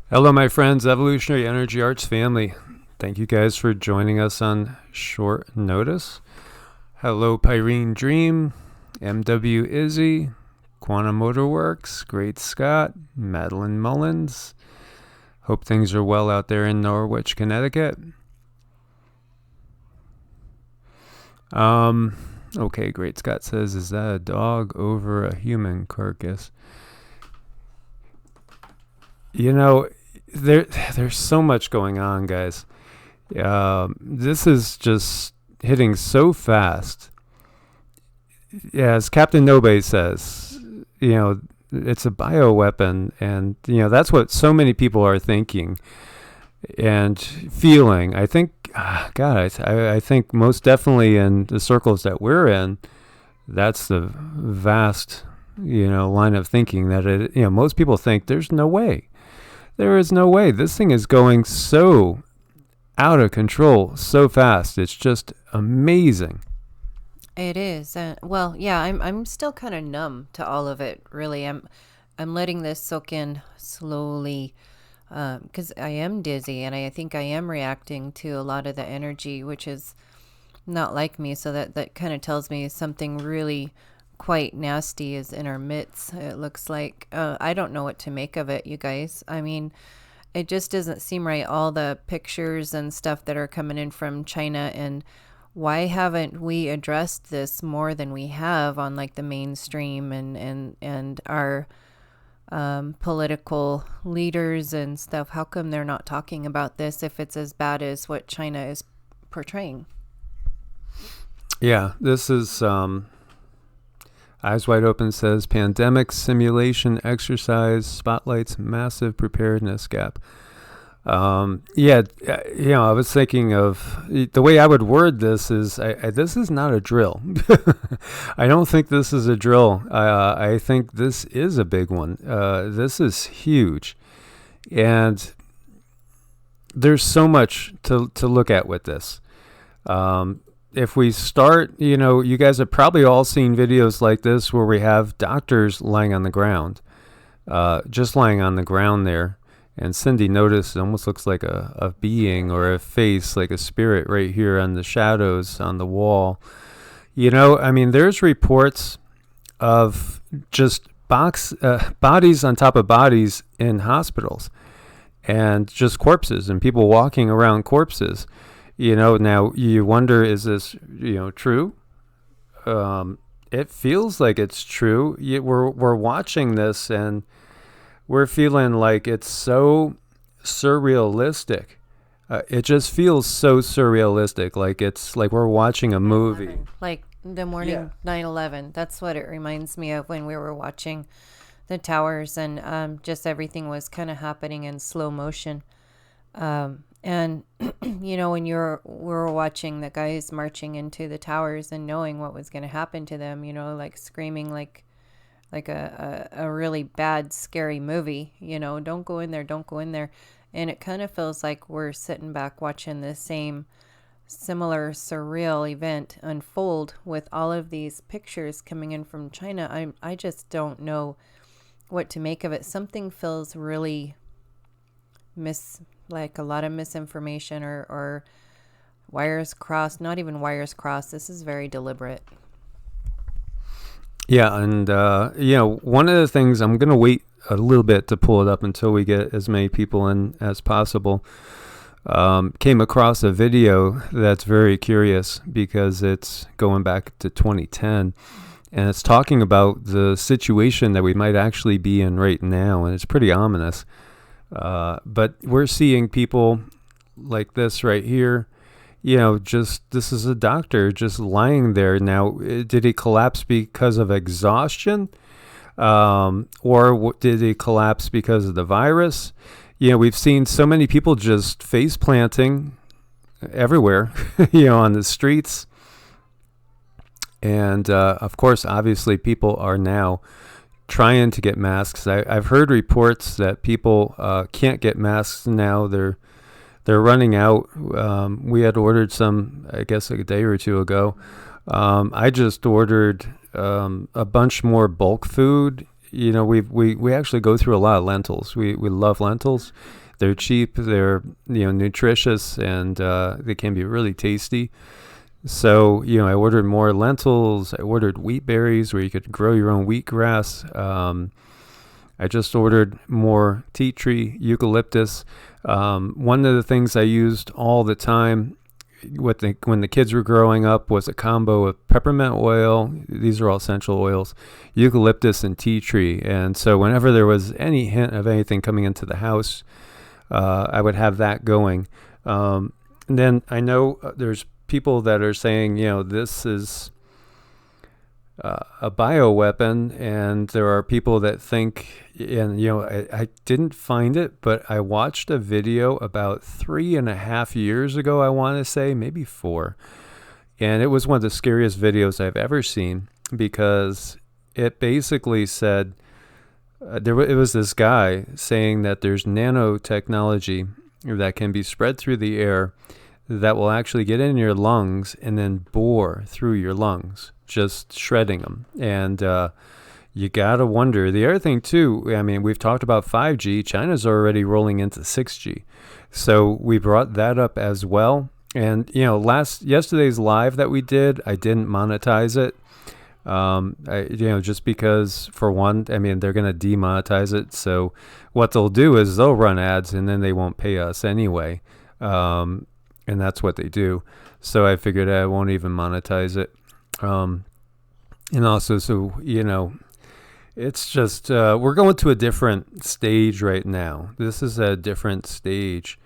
Hello, my friends, Evolutionary Energy Arts family. Thank you guys for joining us on short notice. Hello, Pyrene Dream, MW Izzy, Quantum Motorworks, Great Scott, Madeline Mullins. Hope things are well out there in Norwich, Connecticut. Okay, Great Scott says, is that a dog over a human carcass? You know, there's so much going on, guys. This is just hitting so fast. Yeah, as Captain Nobe says, it's a bioweapon, and that's what so many people are thinking and feeling. I think, I think most definitely in the circles that we're in, that's the vast, line of thinking that most people think there's no way. There is no way. This thing is going so out of control so fast. It's just amazing. It is. I'm still kind of numb to all of it. Really, I'm letting this soak in slowly, because I am dizzy, and I think I am reacting to a lot of the energy, which is not like me. So that kind of tells me something really quite nasty is in our midst. It looks like I don't know what to make of it, you guys. I mean, it just doesn't seem right. All the pictures and stuff that are coming in from China, and why haven't we addressed this more than we have on like the mainstream and our political leaders and stuff? How come they're not talking about this if it's as bad as what China is portraying? Yeah, this is Eyes Wide Open says, pandemic simulation exercise spotlights massive preparedness gap. I was thinking of the way I would word this is, this is not a drill. I don't think this is a drill. I think this is a big one. This is huge. And there's so much to look at with this. If we start, you guys have probably all seen videos like this where we have doctors lying on the ground, just lying on the ground there. And Cindy noticed it almost looks like a being or a face, like a spirit right here on the shadows on the wall. There's reports of just bodies on top of bodies in hospitals and just corpses and people walking around corpses. Now you wonder, is this, true? It feels like it's true. We're watching this and we're feeling like it's so surrealistic. It just feels so surrealistic. Like it's like we're watching a movie. Like the morning 9/11. That's what it reminds me of when we were watching the towers and just everything was kind of happening in slow motion. And, when we're watching the guys marching into the towers and knowing what was going to happen to them, like screaming like a really bad, scary movie, don't go in there, don't go in there. And it kind of feels like we're sitting back watching the same similar surreal event unfold with all of these pictures coming in from China. I just don't know what to make of it. Something feels really like a lot of misinformation or wires crossed. Not even wires crossed. This is very deliberate. Yeah, and one of the things, I'm going to wait a little bit to pull it up until we get as many people in as possible. Came across a video that's very curious because it's going back to 2010, and it's talking about the situation that we might actually be in right now, and it's pretty ominous. But we're seeing people like this right here, this is a doctor just lying there. Now, did he collapse because of exhaustion? Or did he collapse because of the virus? We've seen so many people just face planting everywhere, on the streets. And, of course, obviously people are now trying to get masks. I've heard reports that people can't get masks now. They're they're running out. We had ordered some, I guess, a day or two ago. I just ordered a bunch more bulk food. We actually go through a lot of lentils. We love lentils. They're cheap. They're nutritious, and they can be really tasty. So I ordered more lentils. I ordered wheat berries, where you could grow your own wheatgrass. I just ordered more tea tree, eucalyptus. One of the things I used all the time when the kids were growing up was a combo of peppermint oil. These are all essential oils, eucalyptus, and tea tree. And so whenever there was any hint of anything coming into the house, I would have that going. And then I know there's people that are saying, this is a bioweapon, and there are people that think, and I didn't find it, but I watched a video about 3.5 years ago, I want to say, maybe 4, and it was one of the scariest videos I've ever seen, because it basically said, it was this guy saying that there's nanotechnology that can be spread through the air that will actually get in your lungs and then bore through your lungs, just shredding them. And you gotta wonder. The other thing too, I mean, we've talked about 5G. China's already rolling into 6G, so we brought that up as well. And yesterday's live that we did, I didn't monetize it. Just because, for one, I mean, they're gonna demonetize it. So what they'll do is they'll run ads, and then they won't pay us anyway. And that's what they do. So I figured I won't even monetize it. And also, so, it's just, we're going to a different stage right now. This is a different stage.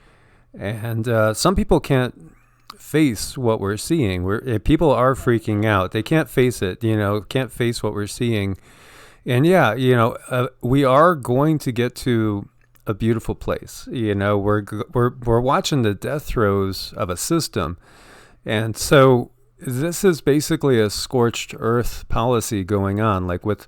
And some people can't face what we're seeing. People are freaking out. They can't face it, can't face what we're seeing. And we are going to get to a beautiful place. We're watching the death throes of a system. And so this is basically a scorched earth policy going on, like with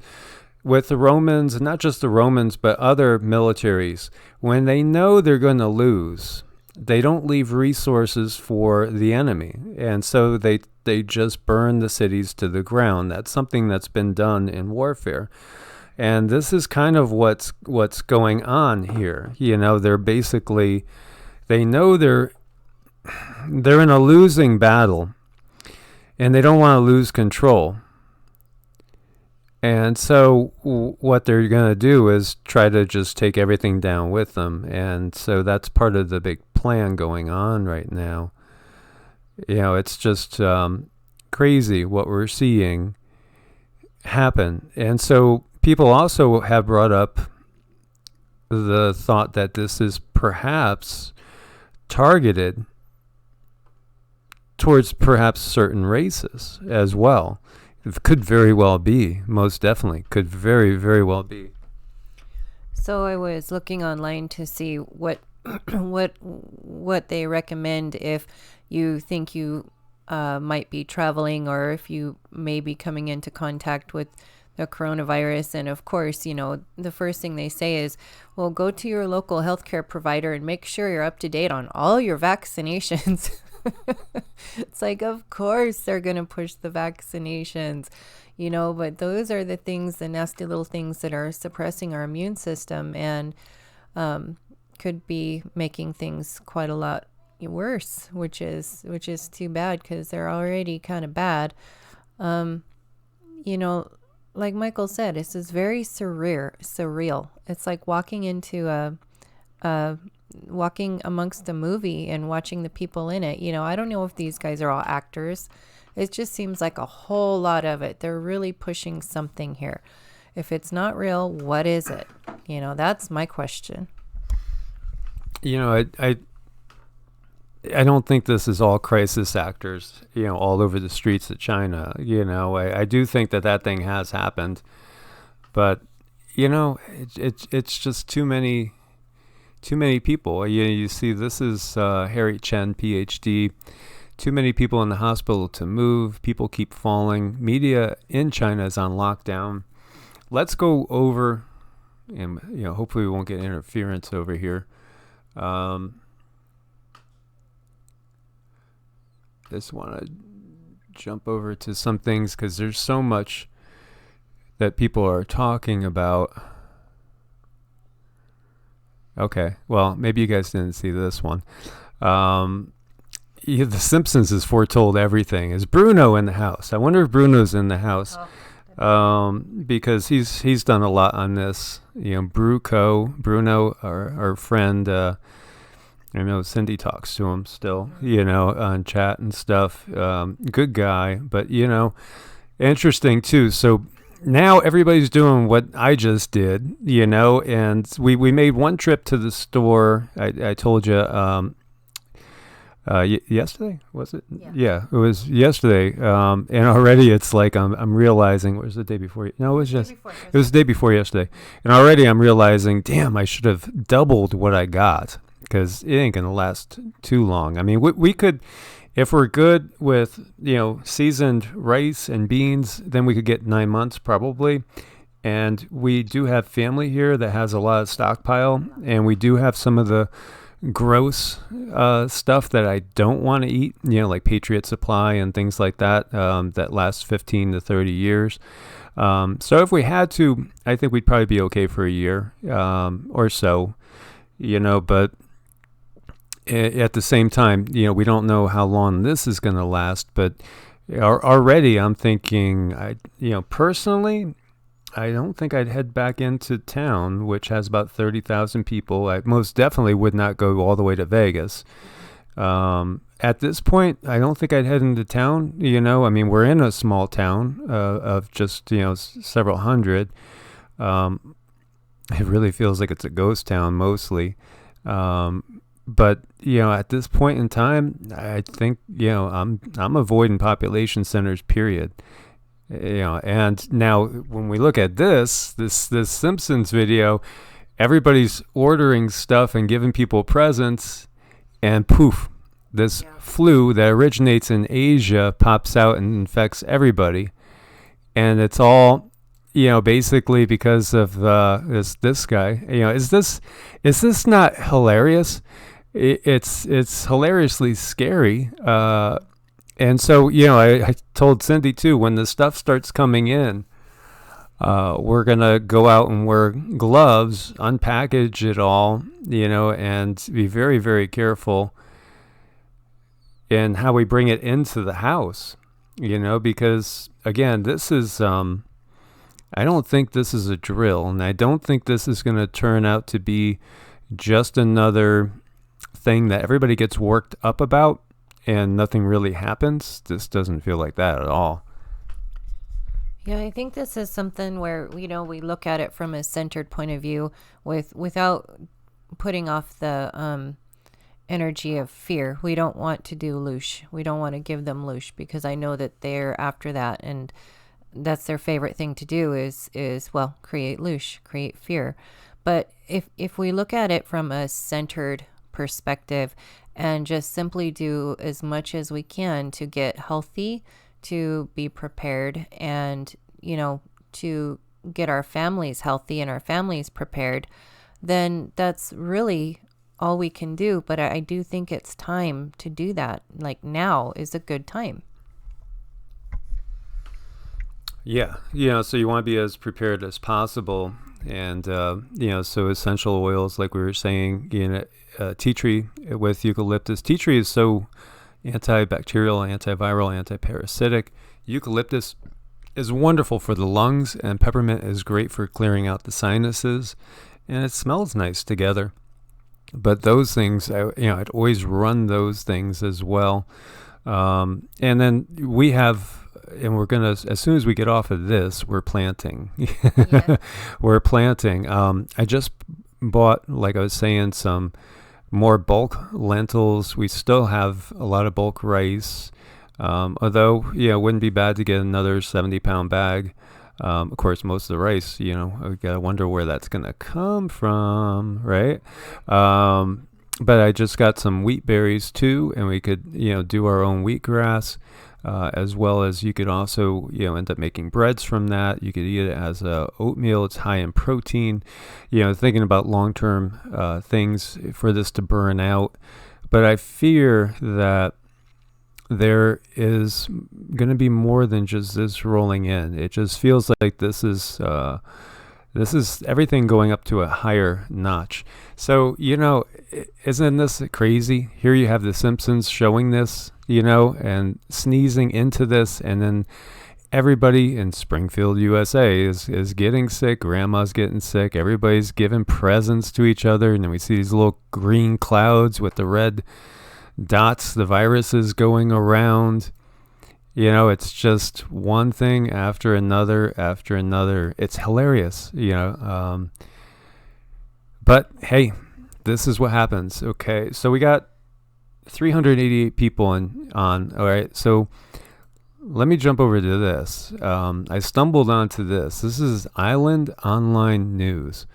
the Romans, not just the Romans, but other militaries. When they know they're going to lose, they don't leave resources for the enemy. And so they just burn the cities to the ground. That's something that's been done in warfare. And this is kind of what's going on here. They're basically, they know they're in a losing battle, and they don't want to lose control. And so what they're going to do is try to just take everything down with them. And so that's part of the big plan going on right now. It's just crazy what we're seeing happen. And so people also have brought up the thought that this is perhaps targeted towards perhaps certain races as well. It could very well be, most definitely, could very, very well be. So I was looking online to see what they recommend if you think you might be traveling, or if you may be coming into contact with the coronavirus. And of course, the first thing they say is, well, go to your local healthcare provider and make sure you're up to date on all your vaccinations. It's like, of course they're going to push the vaccinations, but those are the things, the nasty little things that are suppressing our immune system, and could be making things quite a lot worse, which is too bad, because they're already kind of bad. Like Michael said, this is very surreal. It's like walking into walking amongst a movie and watching the people in it. I don't know if these guys are all actors. It just seems like a whole lot of it. They're really pushing something here. If it's not real, what is it? That's my question. I don't think this is all crisis actors, all over the streets of China. I do think that thing has happened, but it's just too many people. You see, this is Harry Chen, PhD. Too many people in the hospital to move. People keep falling. Media in China is on lockdown. Let's go over, and hopefully we won't get interference over here. just want to jump over to some things because there's so much that people are talking about. Okay, well, maybe you guys didn't see this one. The Simpsons has foretold everything. Is Bruno in the house? I wonder if Bruno's in the house. Because he's done a lot on this. Bruno, our friend, I know Cindy talks to him still, on chat and stuff. Good guy, but, interesting too. So now everybody's doing what I just did, and we made one trip to the store. I told you, yesterday, was it? Yeah, it was yesterday. And already it's like I'm realizing, what was the day before? No, it was it was the day before yesterday. And already I'm realizing, damn, I should have doubled what I got because it ain't gonna last too long. I mean, we could, if we're good with seasoned rice and beans, then we could get 9 months probably. And we do have family here that has a lot of stockpile, and we do have some of the gross stuff that I don't want to eat, like Patriot Supply and things like that, that last 15 to 30 years. So if we had to, I think we'd probably be okay for a year or so, but at the same time, we don't know how long this is going to last. But already I'm thinking, personally, I don't think I'd head back into town, which has about 30,000 people. I most definitely would not go all the way to Vegas. At this point, I don't think I'd head into town. I mean, we're in a small town of just, several hundred. It really feels like it's a ghost town mostly. But, at this point in time, I think, I'm avoiding population centers, period. And now when we look at this Simpsons video, everybody's ordering stuff and giving people presents, and poof, this flu that originates in Asia pops out and infects everybody. And it's all, basically because of this guy. Is this not hilarious? It's hilariously scary. And so, I told Cindy too, when the stuff starts coming in, we're going to go out and wear gloves, unpackage it all, and be very, very careful in how we bring it into the house, because again, this is, I don't think this is a drill, and I don't think this is going to turn out to be just another thing that everybody gets worked up about and nothing really happens. This doesn't feel like that at all. Yeah, I think this is something where, we look at it from a centered point of view without putting off the energy of fear. We don't want to do loosh. We don't want to give them loosh, because I know that they're after that, and that's their favorite thing to do is create loosh, create fear. But if we look at it from a centered perspective and just simply do as much as we can to get healthy, to be prepared, and, to get our families healthy and our families prepared, then that's really all we can do. But I do think it's time to do that. Like, now is a good time. Yeah. So you want to be as prepared as possible. And, so essential oils, like we were saying, tea tree with eucalyptus. Tea tree is so antibacterial, antiviral, antiparasitic. Eucalyptus is wonderful for the lungs, and peppermint is great for clearing out the sinuses, and it smells nice together. But those things, I'd always run those things as well. And then we have, and we're going to, as soon as we get off of this, we're planting. Yeah. We're planting. I just bought, like I was saying, some more bulk lentils. We still have a lot of bulk rice. Although, it wouldn't be bad to get another 70-pound bag. Of course, most of the rice, we got to wonder where that's going to come from, right? But I just got some wheat berries too, and we could, do our own wheatgrass, as well as you could also, end up making breads from that. You could eat it as oatmeal. It's high in protein. Thinking about long-term things for this to burn out. But I fear that there is going to be more than just this rolling in. It just feels like this is everything going up to a higher notch. So, isn't this crazy? Here you have the Simpsons showing this, and sneezing into this, and then everybody in Springfield, USA is getting sick. Grandma's getting sick. Everybody's giving presents to each other, and then we see these little green clouds with the red dots. The virus is going around. It's just one thing after another after another. It's hilarious, but hey, this is what happens. Okay, so we got 388 people on. All right, so let me jump over to this. I stumbled onto this. This is Island Online News,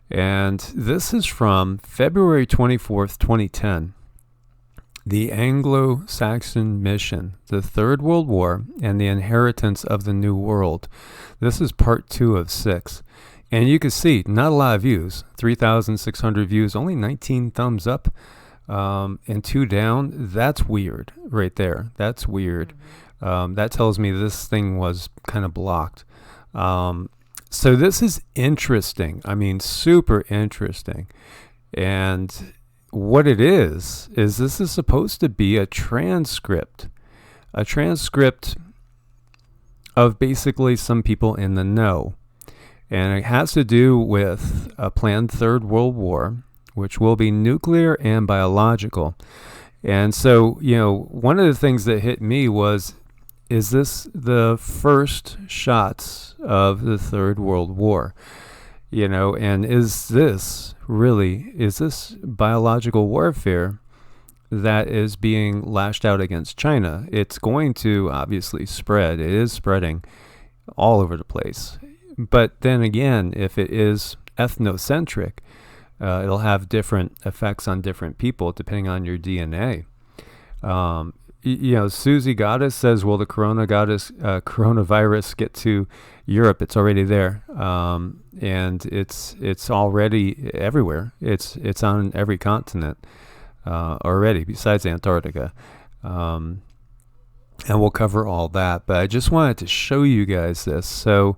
and this is from February 24th, 2010. The Anglo-Saxon Mission, the Third World War, and the Inheritance of the New World. This is part 2 of 6. And you can see, not a lot of views. 3,600 views, only 19 thumbs up, and 2 down. That's weird right there. That's weird. That tells me this thing was kind of blocked. So this is interesting. I mean, super interesting. And what it is this is supposed to be a transcript of basically some people in the know. And it has to do with a planned Third World War, which will be nuclear and biological. And so, one of the things that hit me was, is this the first shots of the Third World War? And is this biological warfare that is being lashed out against China? It's going to obviously spread. It is spreading all over the place. But then again, if it is ethnocentric, it'll have different effects on different people depending on your DNA. Susie Goddess says, will the coronavirus get to Europe? It's already there. And it's already everywhere. It's on every continent already, besides Antarctica. And we'll cover all that. But I just wanted to show you guys this. So,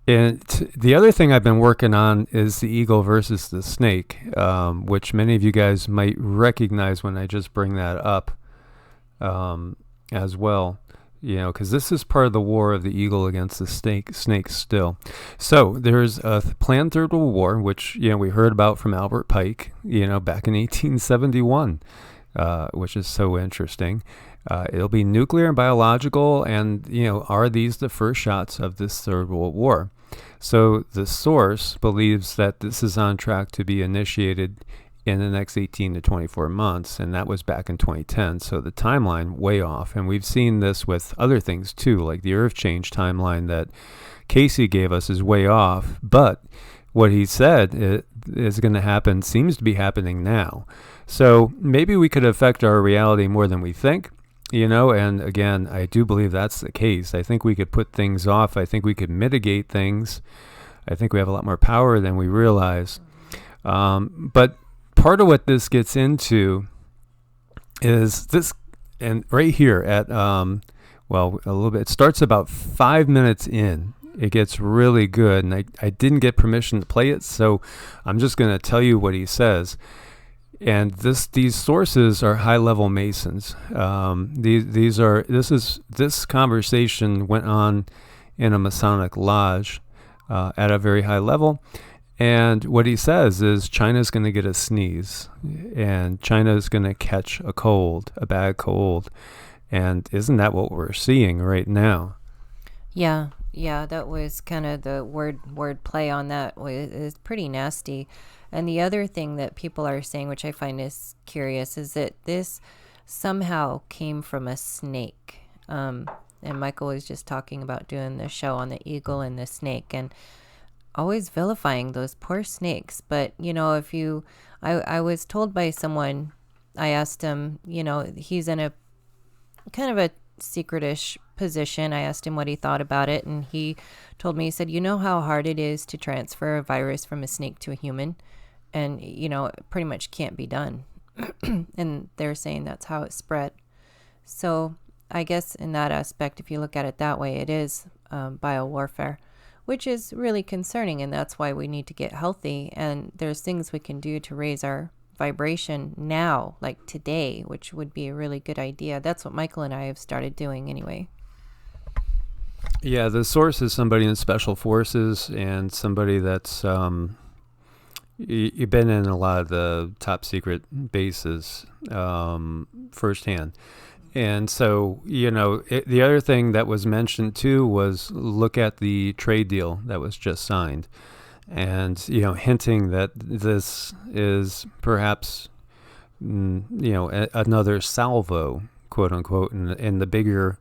and the other thing I've been working on is the eagle versus the snake, which many of you guys might recognize when I just bring that up. As well, because this is part of the war of the eagle against the snake still. So there's a planned Third World War, which, we heard about from Albert Pike, back in 1871, which is so interesting. It'll be nuclear and biological, and, are these the first shots of this Third World War? So the source believes that this is on track to be initiated in the next 18 to 24 months, and that was back in 2010. So the timeline way off, and we've seen this with other things too, like the Earth change timeline that Casey gave us is way off, but what he said is going to happen seems to be happening now. So maybe we could affect our reality more than we think, and again, I do believe that's the case. I think we could put things off. I think we could mitigate things. I think we have a lot more power than we realize. But part of what this gets into is this, and right here at, a little bit, it starts about 5 minutes in. It gets really good, and I didn't get permission to play it, so I'm just going to tell you what he says. And these sources are high-level Masons. This conversation went on in a Masonic lodge at a very high level. And what he says is China's going to get a sneeze, and China's going to catch a cold, a bad cold. And isn't that what we're seeing right now? Yeah, that was kind of the word play on that. Is pretty nasty. And the other thing that people are saying, which I find is curious, is that this somehow came from a snake. And Michael was just talking about doing the show on the eagle and the snake, and always vilifying those poor snakes. But, I was told by someone, I asked him, he's in a kind of a secretish position. I asked him what he thought about it, and he told me, he said, how hard it is to transfer a virus from a snake to a human, and, it pretty much can't be done. And they're saying that's how it spread. So I guess in that aspect, if you look at it that way, it is biowarfare, which is really concerning. And that's why we need to get healthy. And there's things we can do to raise our vibration now, like today, which would be a really good idea. That's what Michael and I have started doing anyway. Yeah, the source is somebody in special forces and somebody that's you've been in a lot of the top secret bases firsthand. And so, the other thing that was mentioned too was look at the trade deal that was just signed. And, hinting that this is perhaps, another salvo, quote unquote, in the bigger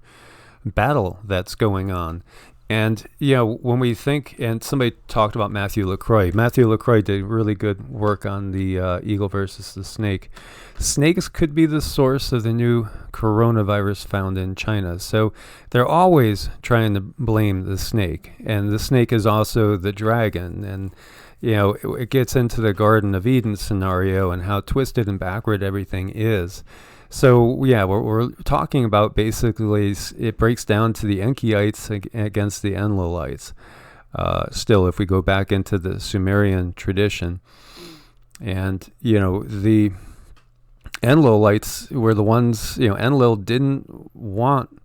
battle that's going on. And, when we think, and somebody talked about Matthew LaCroix. Matthew LaCroix did really good work on the eagle versus the snake. Snakes could be the source of the new coronavirus found in China. So they're always trying to blame the snake. And the snake is also the dragon. And, it gets into the Garden of Eden scenario and how twisted and backward everything is. So, yeah, we're talking about basically it breaks down to the Enkyites against the Enlilites. Still, if we go back into the Sumerian tradition. And, the Enlilites were the ones, Enlil didn't want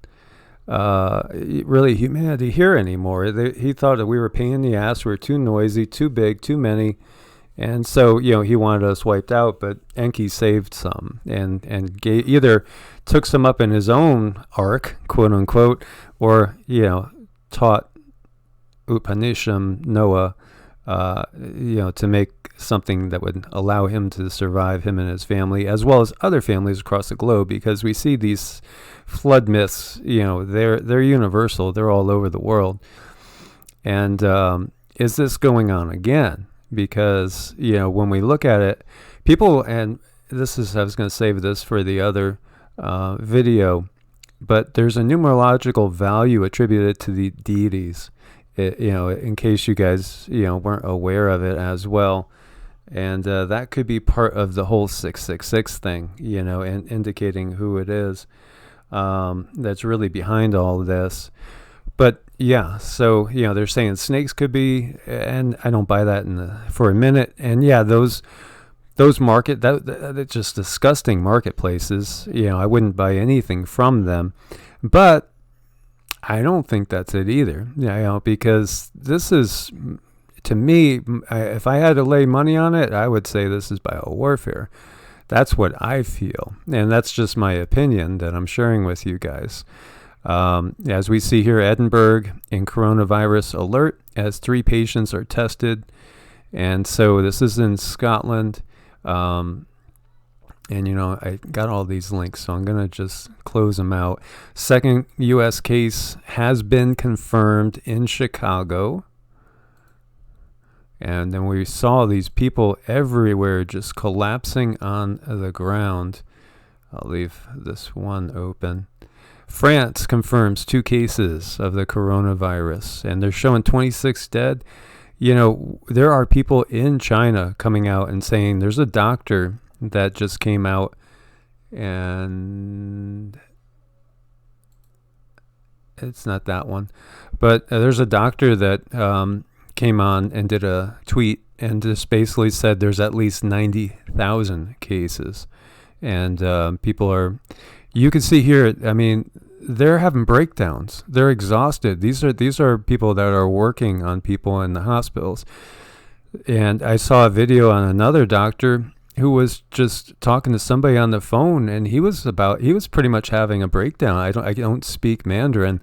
really humanity here anymore. He thought that we were a pain in the ass, we were too noisy, too big, too many. And so, he wanted us wiped out, but Enki saved some and either took some up in his own ark, quote unquote, or, taught Upanisham Noah, to make something that would allow him to survive, him and his family, as well as other families across the globe, because we see these flood myths, they're universal. They're all over the world. And is this going on again? Because, when we look at it, people, and I was going to save this for the other video, but there's a numerological value attributed to the deities, in case you guys, weren't aware of it as well. And that could be part of the whole 666 thing, and indicating who it is that's really behind all of this. But yeah, so, they're saying snakes could be, and I don't buy that for a minute. And yeah, those market, that's just disgusting marketplaces. I wouldn't buy anything from them, but I don't think that's it either. Because this is, to me, if I had to lay money on it, I would say this is biowarfare. That's what I feel. And that's just my opinion that I'm sharing with you guys. As we see here, Edinburgh in coronavirus alert as 3 patients are tested. And so this is in Scotland. And, I got all these links, so I'm going to just close them out. Second U.S. case has been confirmed in Chicago. And then we saw these people everywhere just collapsing on the ground. I'll leave this one open. France confirms 2 cases of the coronavirus, and they're showing 26 dead. There are people in China coming out and saying there's a doctor that just came out, and it's not that one, but there's a doctor that came on and did a tweet and just basically said there's at least 90,000 cases. And people are, you can see here, I mean, they're having breakdowns. They're exhausted. These are people that are working on people in the hospitals. And I saw a video on another doctor who was just talking to somebody on the phone, and he was pretty much having a breakdown. I don't speak Mandarin,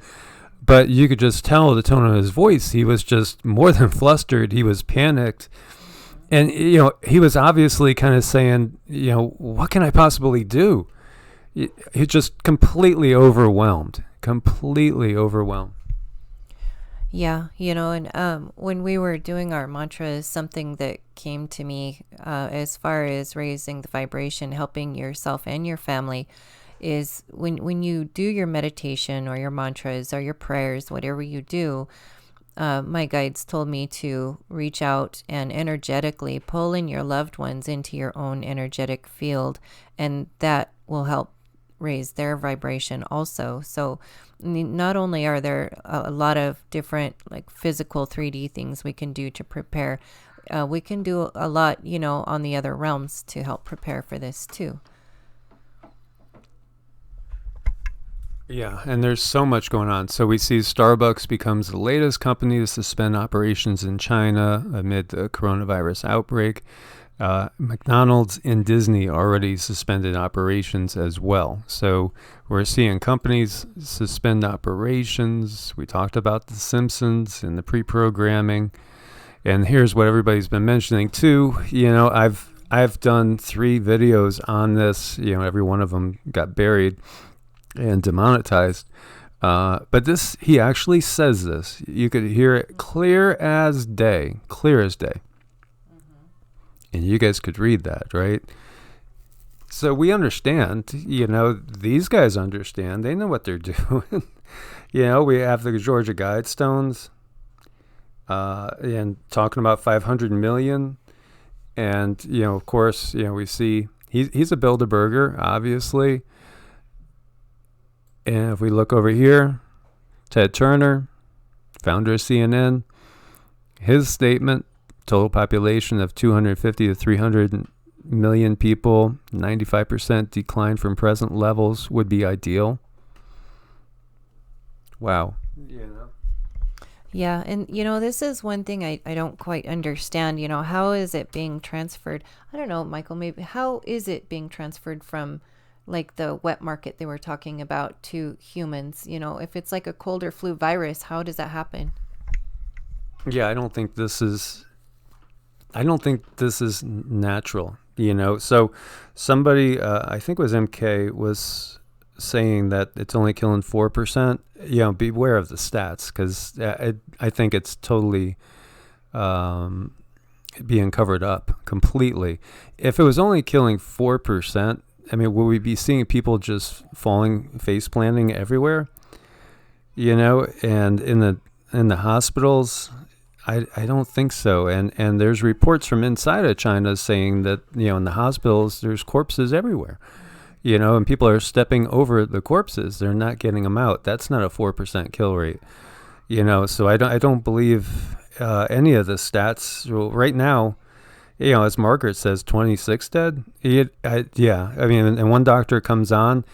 but you could just tell the tone of his voice. He was just more than flustered. He was panicked. And, he was obviously kind of saying, what can I possibly do? He's just completely overwhelmed. Yeah, and when we were doing our mantras, something that came to me as far as raising the vibration, helping yourself and your family, is when you do your meditation or your mantras or your prayers, whatever you do, my guides told me to reach out and energetically pull in your loved ones into your own energetic field, and that will help raise their vibration also. So not only are there a lot of different like physical 3D things we can do to prepare, we can do a lot, on the other realms to help prepare for this too. Yeah, and there's so much going on. So we see Starbucks becomes the latest company to suspend operations in China amid the coronavirus outbreak. McDonald's and Disney already suspended operations as well. So we're seeing companies suspend operations. We talked about the Simpsons and the pre-programming. And here's what everybody's been mentioning too. I've done 3 videos on this. Every one of them got buried and demonetized. But he actually says this. You could hear it clear as day. And you guys could read that, right? So we understand, these guys understand. They know what they're doing. We have the Georgia Guidestones, and talking about 500 million. And, of course, we see he's a Bilderberger, obviously. And if we look over here, Ted Turner, founder of CNN, his statement, total population of 250 to 300 million people, 95% decline from present levels would be ideal. Wow. Yeah, and this is one thing I don't quite understand. How is it being transferred? I don't know, Michael, maybe how is it being transferred from like the wet market they were talking about to humans? If it's like a cold or flu virus, how does that happen? Yeah, I don't think this is natural, So somebody, I think it was MK, was saying that it's only killing 4%. Beware of the stats, because I think it's totally being covered up completely. If it was only killing 4%, will we be seeing people just falling, face planting everywhere? And in the hospitals, I don't think so. And there's reports from inside of China saying that, in the hospitals, there's corpses everywhere, and people are stepping over the corpses. They're not getting them out. That's not a 4% kill rate, so I don't believe any of the stats. Well, right now, as Margaret says, 26 dead. And one doctor comes on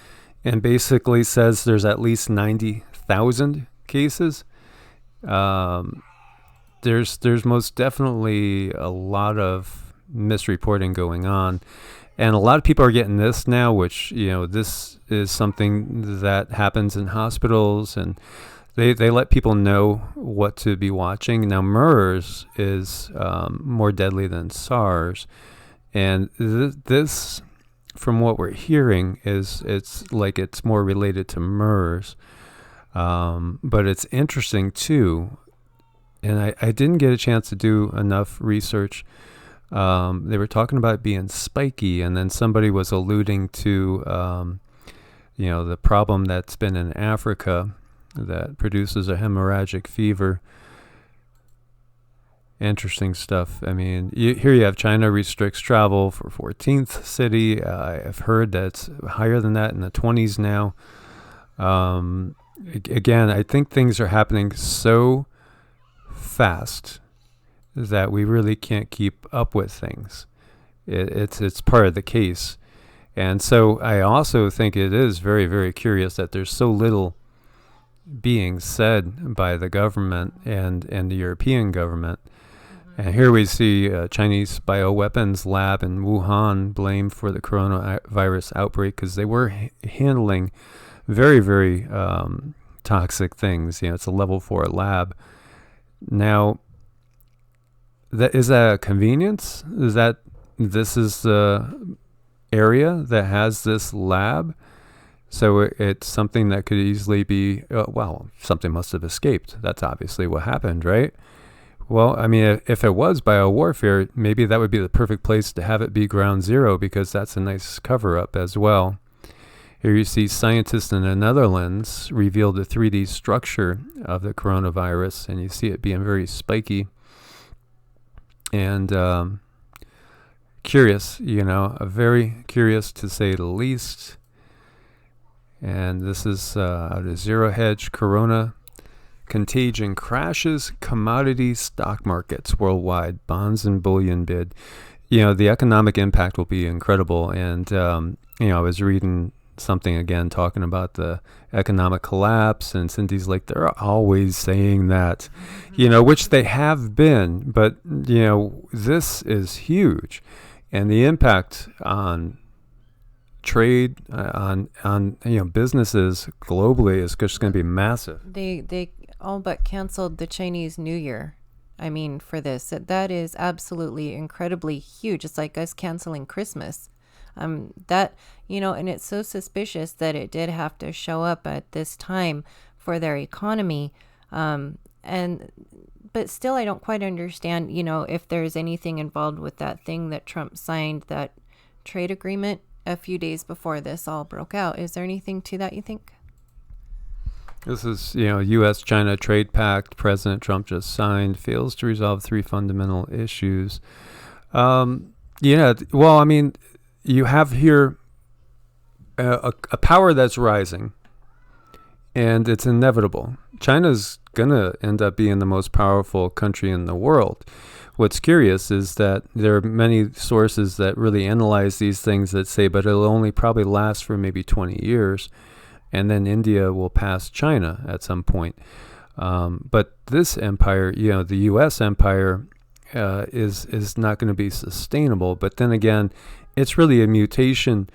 and basically says there's at least 90,000 cases. There's most definitely a lot of misreporting going on, and a lot of people are getting this now, which this is something that happens in hospitals, and they let people know what to be watching. Now MERS is more deadly than SARS, and this, from what we're hearing, it's more related to MERS, but it's interesting too. And I didn't get a chance to do enough research. They were talking about it being spiky, and then somebody was alluding to, the problem that's been in Africa that produces a hemorrhagic fever. Interesting stuff. Here you have China restricts travel for 14th city. I've heard that's higher than that, in the 20s now. Again, I think things are happening so fast that we really can't keep up with things. It's part of the case. And so I also think it is very, very curious that there's so little being said by the government and the European government. And here we see a Chinese bioweapons lab in Wuhan blamed for the coronavirus outbreak because they were handling very, very toxic things. It's a level 4 lab. Now, is that a convenience? Is that this is the area that has this lab? So it's something that could easily be, something must have escaped. That's obviously what happened, right? Well, if it was biowarfare, maybe that would be the perfect place to have it be ground zero, because that's a nice cover-up as well. Here you see scientists in the Netherlands revealed the 3D structure of the coronavirus, and you see it being very spiky and curious, very curious to say the least. And this is out of Zero Hedge. Corona contagion crashes commodity stock markets worldwide. Bonds and bullion bid. The economic impact will be incredible. And, I was reading something again talking about the economic collapse, and Cindy's like, they're always saying that, which they have been. But, this is huge. And the impact on trade, on businesses globally is just going to be massive. They all but canceled the Chinese New Year. I mean, for this, that is absolutely incredibly huge. It's like us canceling Christmas. And it's so suspicious that it did have to show up at this time for their economy. But still, I don't quite understand, if there's anything involved with that thing that Trump signed, that trade agreement a few days before this all broke out. Is there anything to that, you think? This is, U.S.-China trade pact President Trump just signed, fails to resolve 3 fundamental issues. You have here a power that's rising, and it's inevitable. China's going to end up being the most powerful country in the world. What's curious is that there are many sources that really analyze these things that say, but it'll only probably last for maybe 20 years, and then India will pass China at some point. But this empire, the U.S. empire, is not going to be sustainable. But then again, it's really a mutation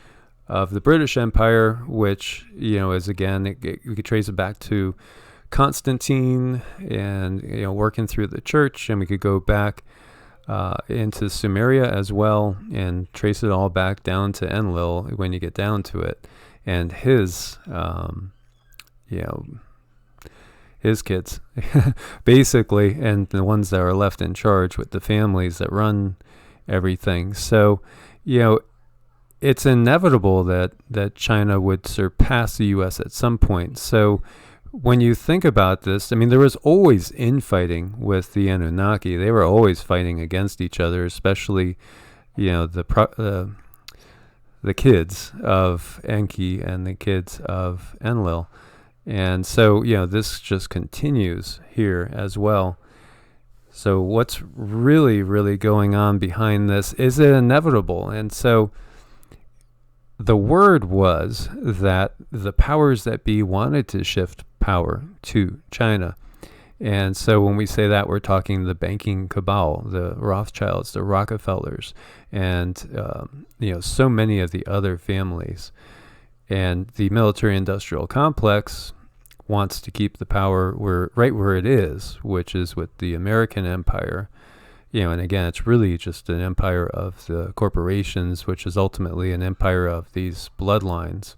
of the British Empire, which, is again, we could trace it back to Constantine and, working through the church, and we could go back into Sumeria as well and trace it all back down to Enlil when you get down to it. And his kids, basically, and the ones that are left in charge with the families that run everything. So, it's inevitable that China would surpass the U.S. at some point. So when you think about this, there was always infighting with the Anunnaki. They were always fighting against each other, especially, the kids of Enki and the kids of Enlil. And so, this just continues here as well. So what's really, really going on behind this? Is it inevitable? And so the word was that the powers that be wanted to shift power to China. And so when we say that, we're talking the banking cabal, the Rothschilds, the Rockefellers, and so many of the other families. And the military-industrial complex wants to keep the power right where it is, which is with the American empire. And again, it's really just an empire of the corporations, which is ultimately an empire of these bloodlines.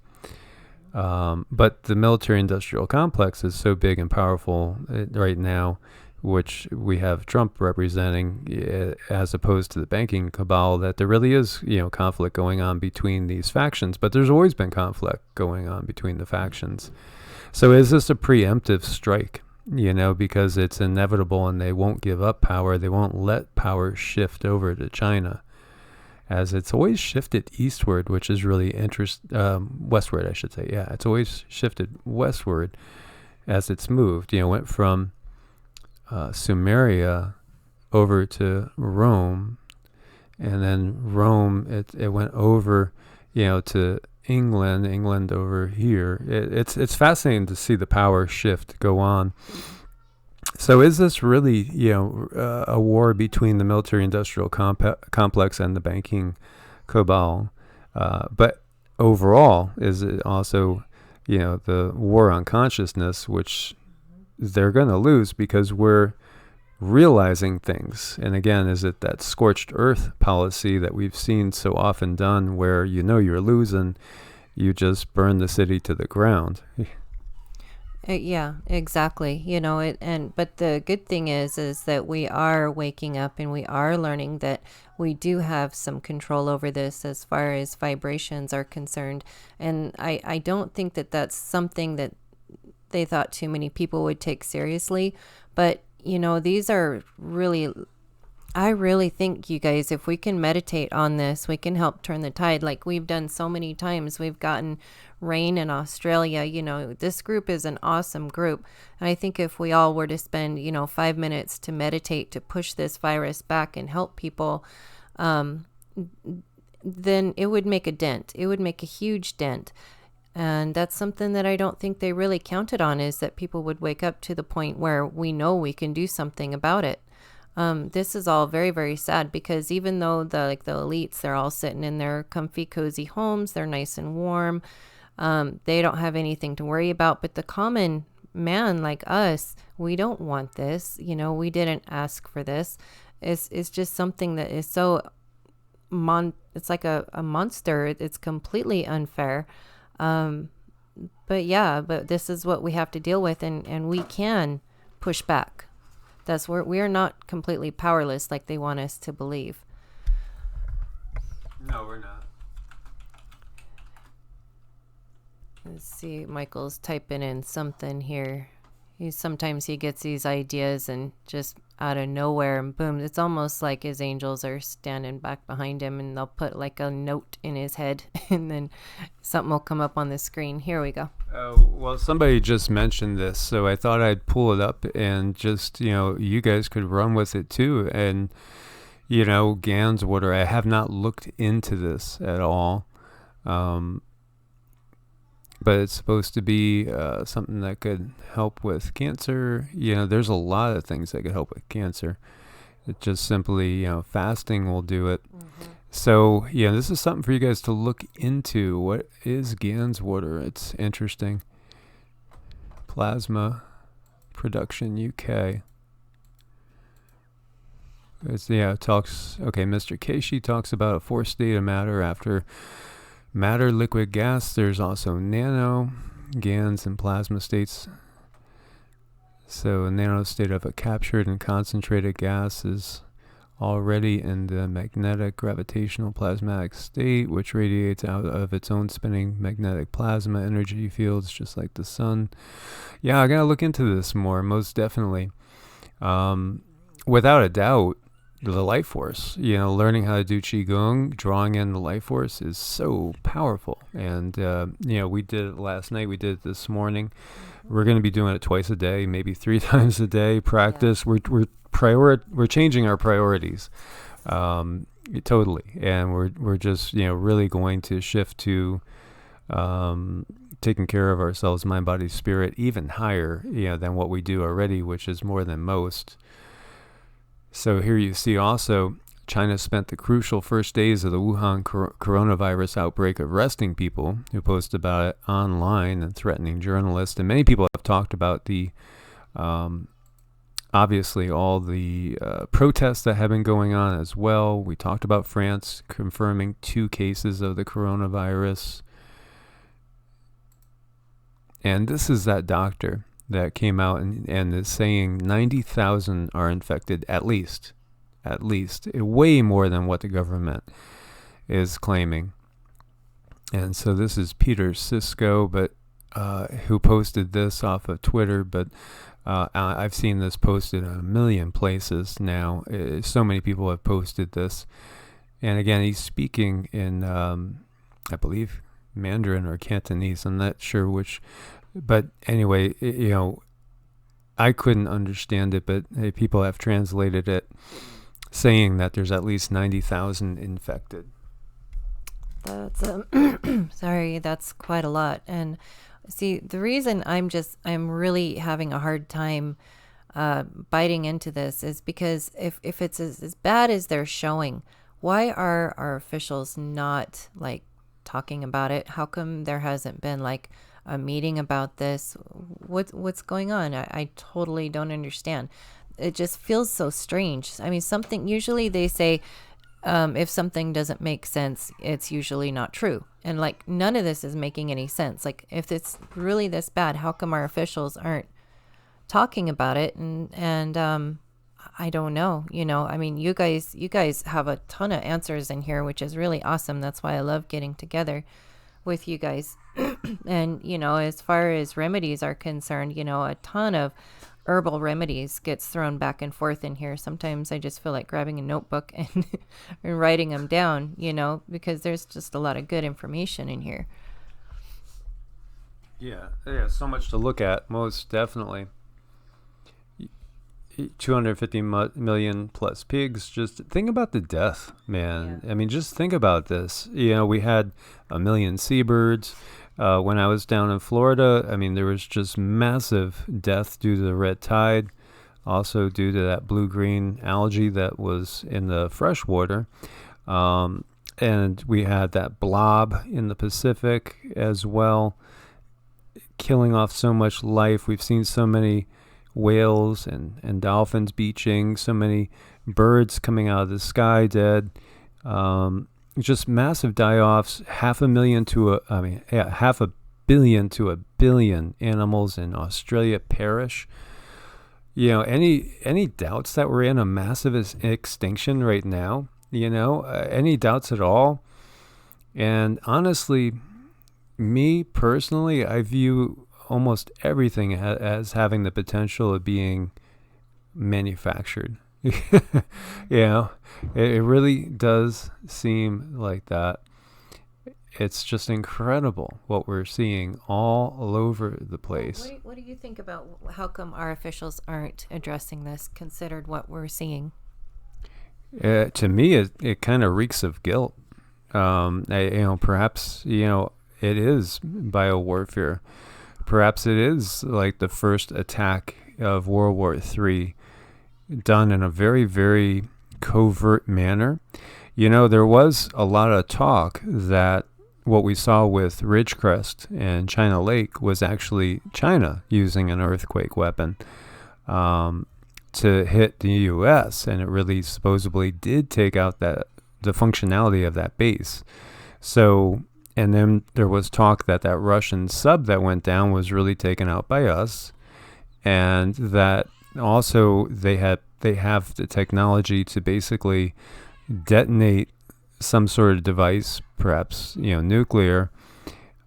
But the military-industrial complex is so big and powerful right now, which we have Trump representing, as opposed to the banking cabal, that there really is, conflict going on between these factions. But there's always been conflict going on between the factions. So is this a preemptive strike? Because it's inevitable, and they won't give up power. They won't let power shift over to China, as it's always shifted eastward, which is really westward, I should say. Yeah, it's always shifted westward as it's moved. Went from Sumeria over to Rome, and then Rome, it went over, to England over here. It's fascinating to see the power shift go on. So is this really, a war between the military-industrial complex and the banking cabal? But overall, is it also, the war on consciousness, which they're going to lose because we're realizing things. And again, is it that scorched earth policy that we've seen so often done, where you're losing, you just burn the city to the ground? Yeah, exactly. But the good thing is that we are waking up, and we are learning that we do have some control over this as far as vibrations are concerned. And I don't think that that's something that they thought too many people would take seriously. But, these are really I really think, you guys, if we can meditate on this, we can help turn the tide like we've done so many times. We've gotten rain in Australia. This group is an awesome group. And I think if we all were to spend, 5 minutes to meditate, to push this virus back and help people, then it would make a dent. It would make a huge dent. And that's something that I don't think they really counted on, is that people would wake up to the point where we know we can do something about it. This is all very, very sad, because even though the elites, they're all sitting in their comfy, cozy homes, they're nice and warm. They don't have anything to worry about. But the common man like us, we don't want this. We didn't ask for this. It's just something that is so it's like a monster. It's completely unfair. But this is what we have to deal with, and we can push back. That's where we are not completely powerless like they want us to believe. No, we're not. Let's see, Michael's typing in something here. Sometimes he gets these ideas and just out of nowhere, and boom, it's almost like his angels are standing back behind him, and they'll put like a note in his head and then something will come up on the screen. Here we go. Well, somebody just mentioned this, so I thought I'd pull it up and just, you guys could run with it too. And, Gans water, I have not looked into this at all. But it's supposed to be something that could help with cancer. There's a lot of things that could help with cancer. It just simply, fasting will do it. Mm-hmm. So, this is something for you guys to look into. What is Gans water? It's interesting. Plasma Production UK. It talks, Mr. Keishi talks about a fourth state of matter after matter, liquid, gas. There's also nano, GANs, and plasma states. So a nano state of a captured and concentrated gas is already in the magnetic gravitational plasmatic state, which radiates out of its own spinning magnetic plasma energy fields, just like the sun. Yeah, I gotta look into this more, most definitely. Without a doubt, the life force, learning how to do QiGong, drawing in the life force is so powerful. And, we did it last night. We did it this morning. We're going to be doing it twice a day, maybe 3 times a day. Practice. Yeah. We're changing our priorities, totally. And we're just, really going to shift to, taking care of ourselves, mind, body, spirit, even higher, than what we do already, which is more than most. So here you see also, China spent the crucial first days of the Wuhan coronavirus outbreak arresting people who posted about it online and threatening journalists. And many people have talked about the, obviously, all the protests that have been going on as well. We talked about France confirming 2 cases of the coronavirus. And this is that doctor that came out and is saying 90,000 are infected, at least, way more than what the government is claiming. And so this is Peter Cisco, but who posted this off of Twitter, but I've seen this posted in a million places now. So many people have posted this. And again, he's speaking in, I believe, Mandarin or Cantonese. I'm not sure which. But anyway, I couldn't understand it, but people have translated it saying that there's at least 90,000 infected. That's sorry, that's quite a lot. And see, the reason I'm really having a hard time biting into this is because if it's as bad as they're showing, why are our officials not like talking about it? How come there hasn't been like a meeting about this? What's going on? I totally don't understand. It just feels so strange. I mean, usually they say if something doesn't make sense, it's usually not true. And like none of this is making any sense. Like if it's really this bad, how come our officials aren't talking about it? And I don't know. I mean, you guys have a ton of answers in here, which is really awesome. That's why I love getting together with you guys. And, as far as remedies are concerned, a ton of herbal remedies gets thrown back and forth in here. Sometimes I just feel like grabbing a notebook and, and writing them down, because there's just a lot of good information in here. Yeah, so much to look at, most definitely. 250 million plus pigs. Just think about the death, man. Yeah. I mean, just think about this. We had 1 million seabirds. When I was down in Florida, I mean, there was just massive death due to the red tide, also due to that blue-green algae that was in the fresh water. And we had that blob in the Pacific as well, killing off so much life. We've seen so many whales and dolphins beaching, so many birds coming out of the sky dead. Just massive die-offs. 500,000 to 500 million to 1 billion animals in Australia perish. Any doubts that we're in a massive extinction right now? Any doubts at all? And honestly, me personally, I view almost everything as having the potential of being manufactured. It really does seem like that. It's just incredible what we're seeing all over the place. What do you think about how come our officials aren't addressing this, considered what we're seeing? To me, it kind of reeks of guilt. Perhaps, it is biowarfare. Perhaps it is like the first attack of World War III done in a very, very covert manner. There was a lot of talk that what we saw with Ridgecrest and China Lake was actually China using an earthquake weapon to hit the U.S., and it really supposedly did take out the functionality of that base. So... And then there was talk that Russian sub that went down was really taken out by us, and that also they have the technology to basically detonate some sort of device, perhaps nuclear,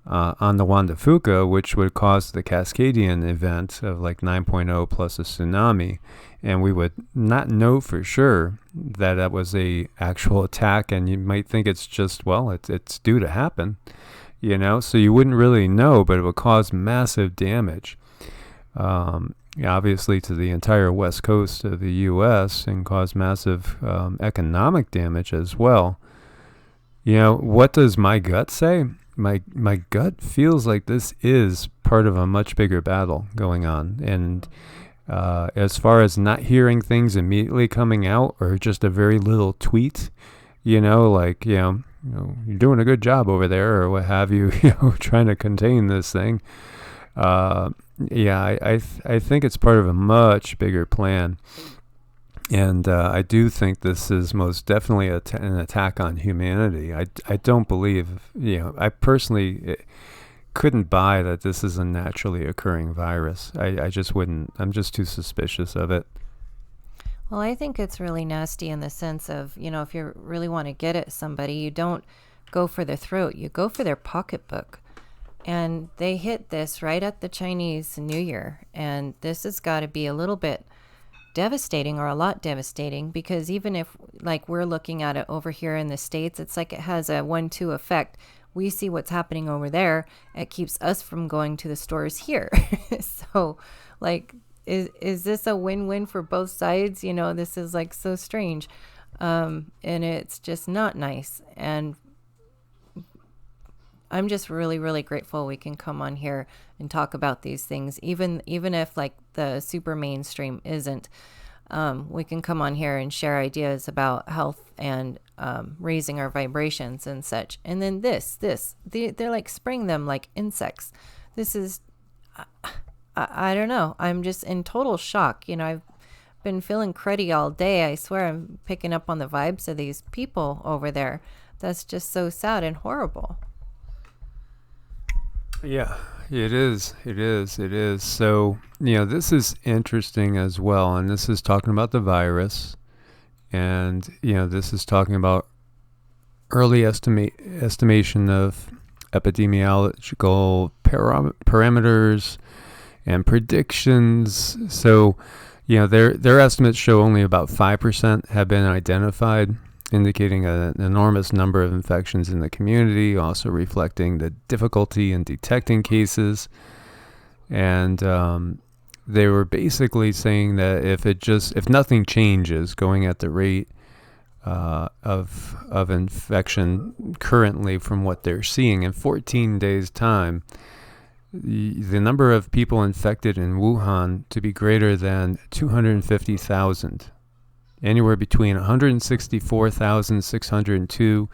on the Juan de Fuca, which would cause the Cascadian event of like 9.0 plus a tsunami, and we would not know for sure that was a actual attack, and you might think it's just, it's due to happen, so you wouldn't really know, but it would cause massive damage, obviously to the entire west coast of the U.S. and cause massive economic damage as well. What does my gut say? My gut feels like this is part of a much bigger battle going on, and as far as not hearing things immediately coming out, or just a very little tweet, you're doing a good job over there, or what have you, trying to contain this thing. I think it's part of a much bigger plan. And I do think this is most definitely an attack on humanity. I don't believe, I personally couldn't buy that this is a naturally occurring virus. I just wouldn't. I'm just too suspicious of it. Well, I think it's really nasty in the sense of, if you really want to get at somebody, you don't go for their throat, you go for their pocketbook. And they hit this right at the Chinese New Year. And this has got to be a little bit devastating, or a lot devastating, because even if like we're looking at it over here in the States, it's like it has a 1-2 effect. We see what's happening over there. It keeps us from going to the stores here. So like, is this a win-win for both sides? This is like so strange. And it's just not nice. And I'm just really, really grateful we can come on here and talk about these things, even if like the super mainstream isn't. We can come on here and share ideas about health and raising our vibrations and such. And then they're like spraying them like insects. This is, I don't know. I'm just in total shock. I've been feeling cruddy all day. I swear I'm picking up on the vibes of these people over there. That's just so sad and horrible. Yeah, it is. So, this is interesting as well. And this is talking about the virus. And, this is talking about early estimation of epidemiological parameters And predictions, so, their estimates show only about 5% have been identified, indicating an enormous number of infections in the community, also reflecting the difficulty in detecting cases. And they were basically saying that if nothing changes going at the rate of infection currently from what they're seeing in 14 days' time, the number of people infected in Wuhan to be greater than 250,000, anywhere between 164,602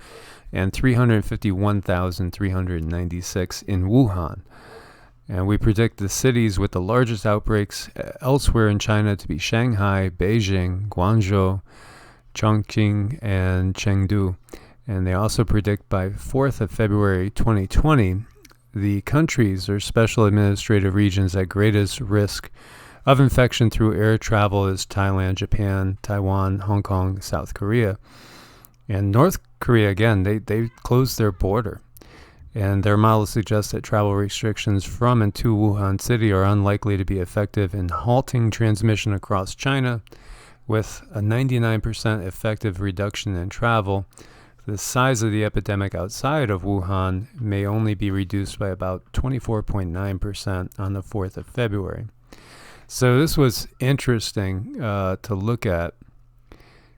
and 351,396 in Wuhan. And we predict the cities with the largest outbreaks elsewhere in China to be Shanghai, Beijing, Guangzhou, Chongqing, and Chengdu. And they also predict by 4th of February 2020, the countries or special administrative regions at greatest risk of infection through air travel is Thailand, Japan, Taiwan, Hong Kong, South Korea. And North Korea, again, they closed their border. And their model suggests that travel restrictions from and to Wuhan City are unlikely to be effective in halting transmission across China, with a 99% effective reduction in travel. The size of the epidemic outside of Wuhan may only be reduced by about 24.9% on the 4th of February. So this was interesting to look at.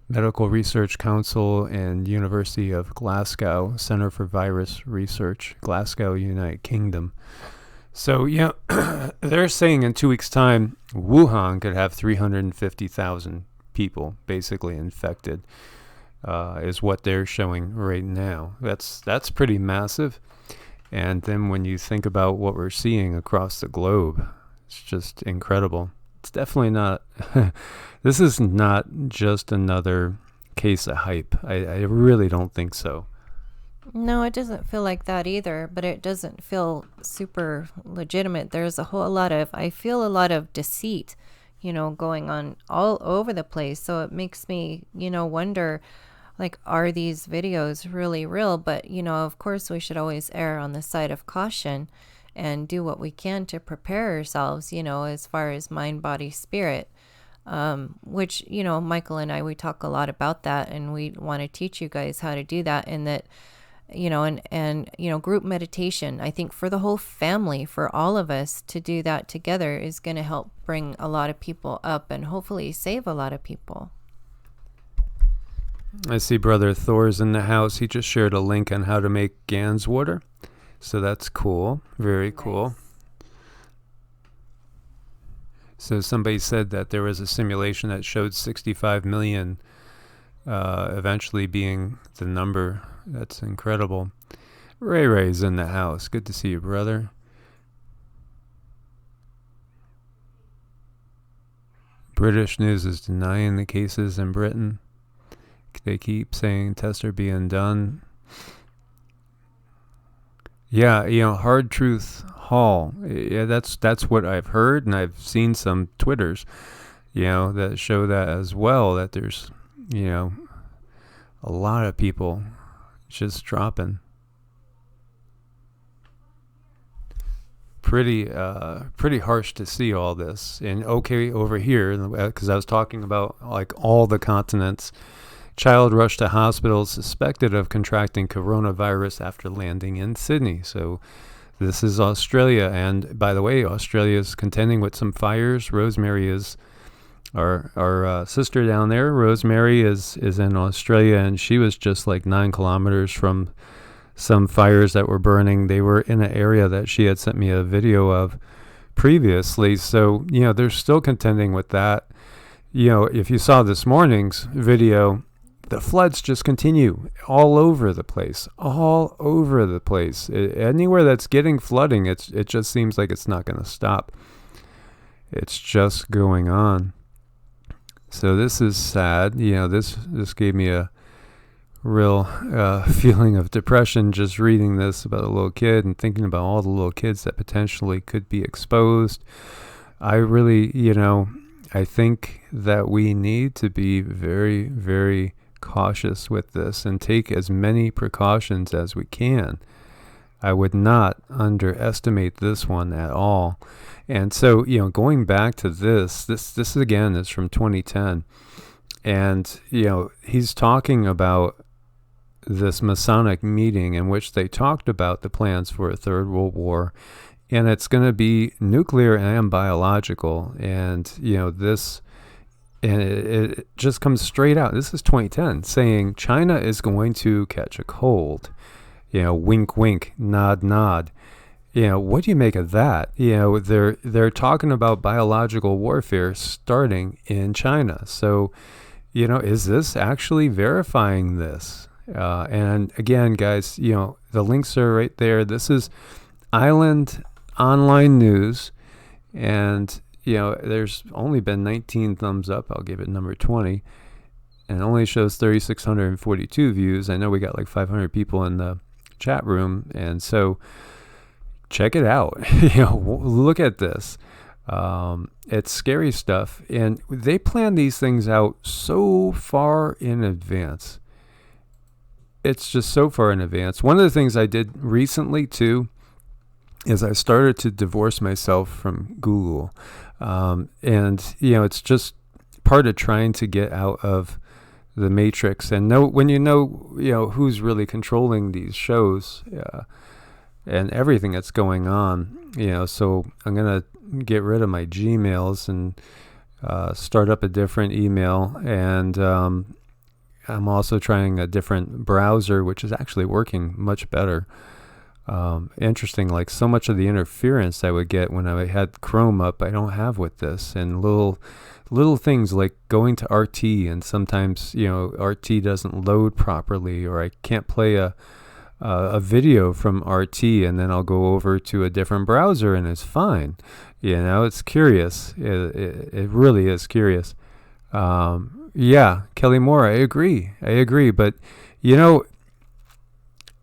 Medical Research Council and University of Glasgow Center for Virus Research, Glasgow, United Kingdom. So, they're saying in 2 weeks' time, Wuhan could have 350,000 people basically infected, is what they're showing right now. That's pretty massive. And then when you think about what we're seeing across the globe, it's just incredible. It's definitely not, this is not just another case of hype. I really don't think so. No, it doesn't feel like that either, but it doesn't feel super legitimate. There's I feel a lot of deceit, going on all over the place. So it makes me, wonder, like, are these videos really real? But, of course, we should always err on the side of caution and do what we can to prepare ourselves, as far as mind, body, spirit, which, Michael and I, we talk a lot about that, and we want to teach you guys how to do that. And that, and group meditation, I think for the whole family, for all of us to do that together is going to help bring a lot of people up and hopefully save a lot of people. I see Brother Thor's in the house. He just shared a link on how to make Gans water. So that's cool. Very cool. Nice. So somebody said that there was a simulation that showed 65 million eventually being the number. That's incredible. Ray's in the house. Good to see you, brother. British news is denying the cases in Britain. They keep saying tests are being done. Yeah, Hard Truth Hall. Yeah, that's what I've heard, and I've seen some Twitters, that show that as well, that there's, a lot of people just dropping. Pretty harsh to see all this. And okay, over here, because I was talking about like all the continents. Child rushed to hospital suspected of contracting coronavirus after landing in Sydney. So this is Australia. And by the way, Australia is contending with some fires. Rosemary is our sister down there. Rosemary is in Australia, and she was just like 9 kilometers from some fires that were burning. They were in an area that she had sent me a video of previously. So, they're still contending with that. If you saw this morning's video, the floods just continue all over the place. Anywhere that's getting flooding, it just seems like it's not going to stop. It's just going on. So this is sad. This gave me a real feeling of depression just reading this about a little kid and thinking about all the little kids that potentially could be exposed. I really, I think that we need to be very, very cautious with this and take as many precautions as we can. I would not underestimate this one at all. And so, going back to this again is from 2010. And, he's talking about this Masonic meeting in which they talked about the plans for a third world war. And it's going to be nuclear and biological. And, it just comes straight out. This is 2010 saying China is going to catch a cold. Wink, wink, nod, nod. What do you make of that? They're talking about biological warfare starting in China. So, is this actually verifying this? And again, guys, the links are right there. This is Island Online News, and there's only been 19 thumbs up. I'll give it number 20, and it only shows 3,642 views. I know we got like 500 people in the chat room, and so check it out. Look at this. It's scary stuff, and they plan these things out so far in advance. It's just so far in advance. One of the things I did recently too is I started to divorce myself from Google, and it's just part of trying to get out of the matrix and know when who's really controlling these shows and everything that's going on. So I'm gonna get rid of my Gmails and start up a different email, and I'm also trying a different browser, which is actually working much better. Interesting, like so much of the interference I would get when I had Chrome up, I don't have with this, and little things like going to RT, and sometimes RT doesn't load properly, or I can't play a video from RT, and then I'll go over to a different browser and it's fine. It's curious. It really is curious. Yeah, Kelly Moore, I agree. But,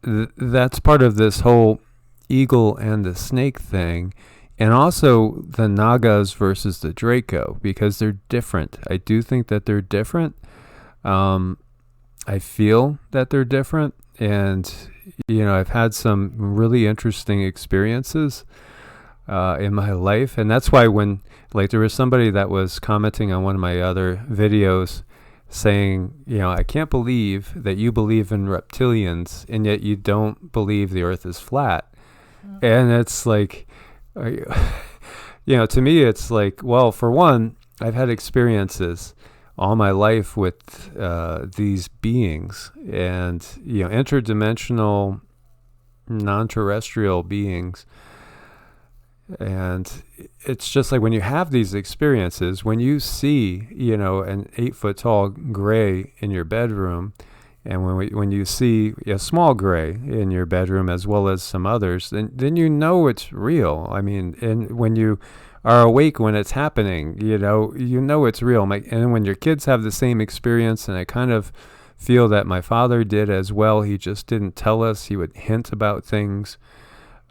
that's part of this whole eagle and the snake thing. And also the Nagas versus the Draco, because they're different. I do think that they're different. I feel that they're different. And, I've had some really interesting experiences in my life. And that's why when, there was somebody that was commenting on one of my other videos saying, I can't believe that you believe in reptilians and yet you don't believe the earth is flat. Mm-hmm. And it's like, to me, it's like, well, for one, I've had experiences all my life with these beings and, interdimensional, non-terrestrial beings. And it's just like when you have these experiences, when you see, an 8-foot tall gray in your bedroom, and when you see a small gray in your bedroom as well as some others, then it's real. I mean, and when you are awake when it's happening, it's real. And when your kids have the same experience, and I kind of feel that my father did as well, he just didn't tell us, he would hint about things.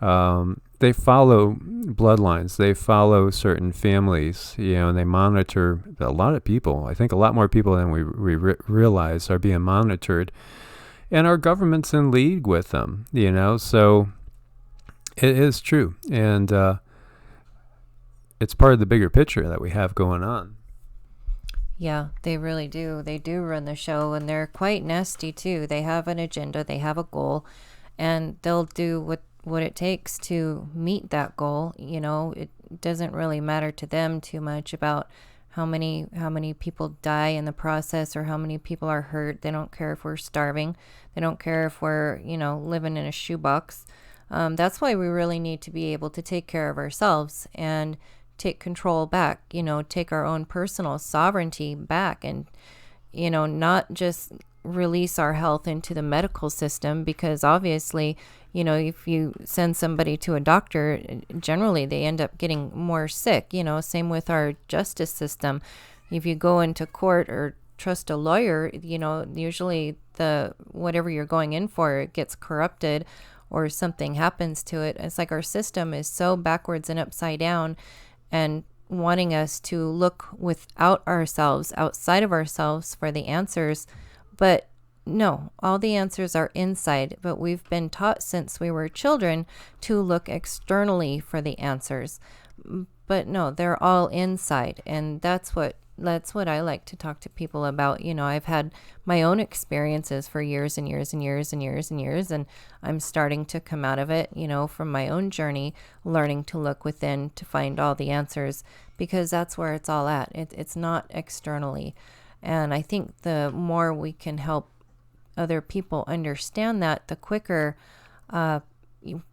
They follow bloodlines, they follow certain families, and they monitor a lot of people. I think a lot more people than we realize are being monitored, and our government's in league with them, so it is true. And it's part of the bigger picture that we have going on. Yeah, they really do. They do run the show, and they're quite nasty too. They have an agenda, they have a goal, and they'll do what it takes to meet that goal. It doesn't really matter to them too much about how many people die in the process or how many people are hurt. They don't care if we're starving. They don't care if we're, living in a shoebox. That's why we really need to be able to take care of ourselves and take control back, take our own personal sovereignty back, and, not just release our health into the medical system, because obviously, if you send somebody to a doctor, generally they end up getting more sick. Same with our justice system. If you go into court or trust a lawyer, usually whatever you're going in for, it gets corrupted or something happens to it. It's like our system is so backwards and upside down, and wanting us to look outside of ourselves for the answers. But No, all the answers are inside, but we've been taught since we were children to look externally for the answers. But no, they're all inside, and that's what I like to talk to people about. I've had my own experiences for years and years and years and years and years, and I'm starting to come out of it, from my own journey, learning to look within to find all the answers, because that's where it's all at. It's not externally. And I think the more we can help other people understand that, the quicker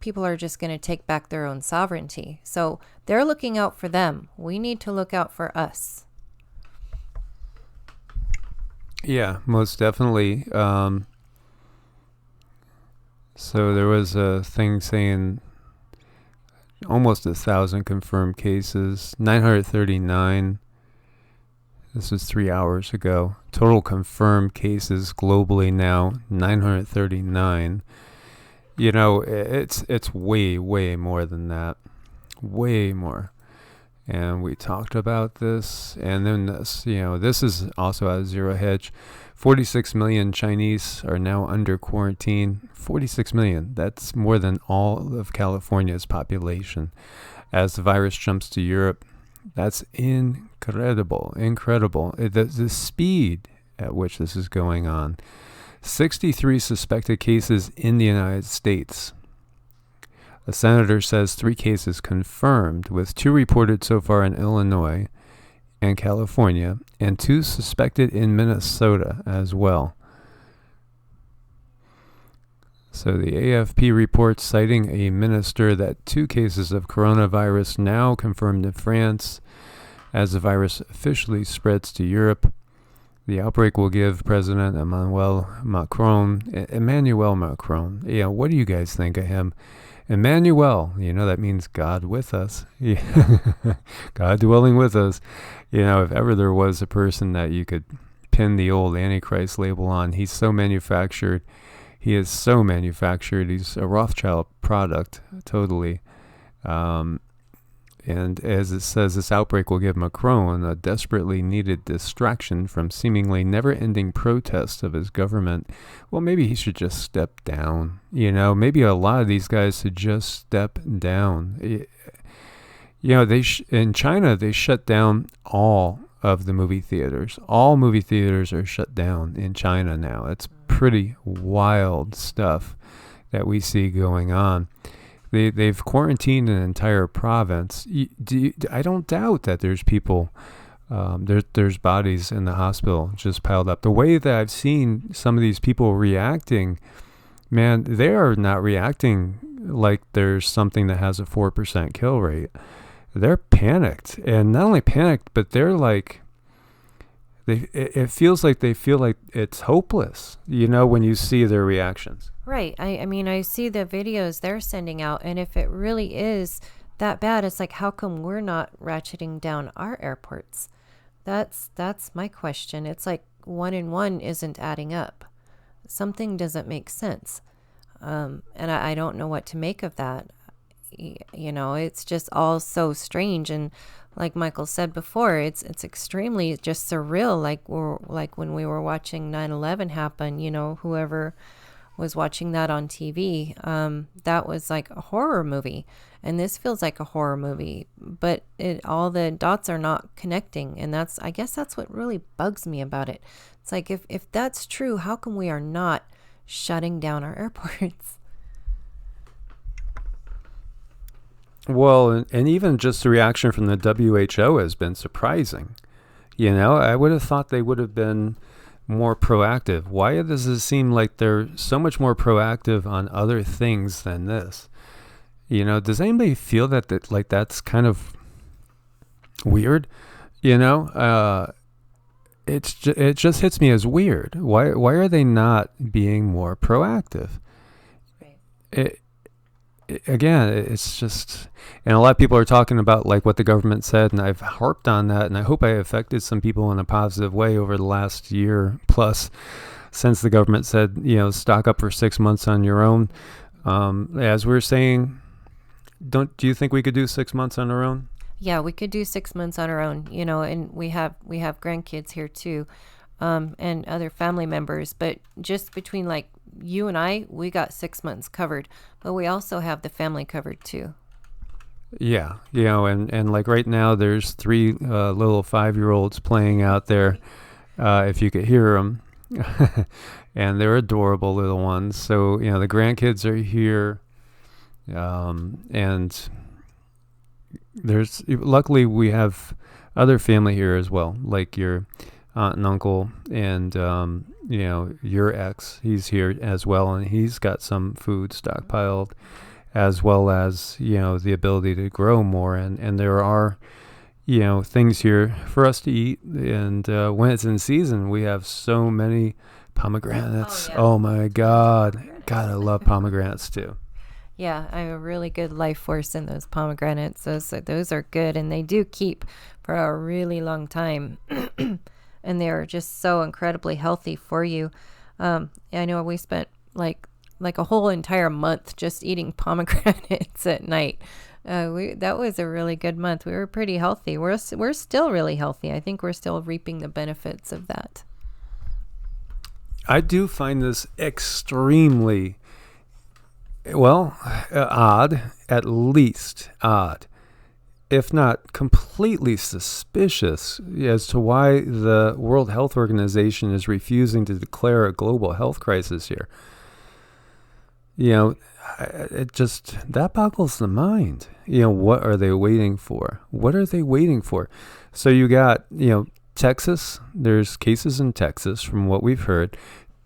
people are just going to take back their own sovereignty. So they're looking out for them. We need to look out for us. Yeah, most definitely. So there was a thing saying almost 1,000 confirmed cases, 939. This was 3 hours ago. Total confirmed cases globally now, 939. It's way, way more than that. Way more. And we talked about this. And then this is also at Zero Hedge. 46 million Chinese are now under quarantine. 46 million. That's more than all of California's population. As the virus jumps to Europe, that's incredible. The speed at which this is going on. 63 suspected cases in the United States. A senator says 3 cases confirmed, with 2 reported so far in Illinois and California, and 2 suspected in Minnesota as well. So the AFP reports, citing a minister, that 2 cases of coronavirus now confirmed in France as the virus officially spreads to Europe. The outbreak will give President Emmanuel Macron, what do you guys think of him? Emmanuel, that means God with us. God dwelling with us. If ever there was a person that you could pin the old Antichrist label on, he's so manufactured. He is so manufactured. He's a Rothschild product, totally. And as it says, this outbreak will give Macron a desperately needed distraction from seemingly never-ending protests of his government. Well, maybe he should just step down. Maybe a lot of these guys should just step down. In China, they shut down all of the movie theaters. All movie theaters are shut down in China now. It's pretty wild stuff that we see going on. They've quarantined an entire province. I don't doubt that there's people, there's bodies in the hospital just piled up. The way that I've seen some of these people reacting, man, they are not reacting like there's something that has a 4% kill rate. They're panicked, and not only panicked, but they're like, it feels like they feel like it's hopeless, when you see their reactions. Right. I mean, I see the videos they're sending out, and if it really is that bad, it's like, how come we're not ratcheting down our airports? That's my question. It's like 1 and 1 isn't adding up. Something doesn't make sense. And I don't know what to make of that. It's just all so strange. And like Michael said before, it's extremely just surreal. Like when we were watching 9/11 happen, whoever was watching that on TV, that was like a horror movie, and this feels like a horror movie, but all the dots are not connecting, and I guess that's what really bugs me about it. It's like, if that's true, how come we are not shutting down our airports? Well, and even just the reaction from the WHO has been surprising. I would have thought they would have been more proactive. Why does it seem like they're so much more proactive on other things than this? Does anybody feel that that's kind of weird? It just hits me as weird. Why are they not being more proactive? Right. Again, it's just, and a lot of people are talking about like what the government said, and I've harped on that, and I hope I affected some people in a positive way over the last year plus, since the government said, stock up for 6 months on your own. As we're saying, do you think we could do 6 months on our own? Yeah, we could do 6 months on our own, and we have grandkids here too. and other family members. But just between like you and I, we got 6 months covered, but we also have the family covered too. Yeah, and like right now, there's 3 little 5-year-olds playing out there. If you could hear them, and they're adorable little ones. So the grandkids are here, and luckily we have other family here as well, like your aunt and uncle, and your ex. He's here as well, and he's got some food stockpiled, as well as the ability to grow more, and there are things here for us to eat, and when it's in season, we have so many pomegranates. Oh my God, I love pomegranates too. Yeah, I have a really good life force in those pomegranates. Those are good, and they do keep for a really long time, and they're just so incredibly healthy for you. I know we spent like a whole entire month just eating pomegranates at night. That was a really good month. We were pretty healthy. We're still really healthy. I think we're still reaping the benefits of that. I do find this extremely, odd, at least odd, if not completely suspicious, as to why the World Health Organization is refusing to declare a global health crisis here. That boggles the mind. What are they waiting for? So you got, Texas. There's cases in Texas, from what we've heard.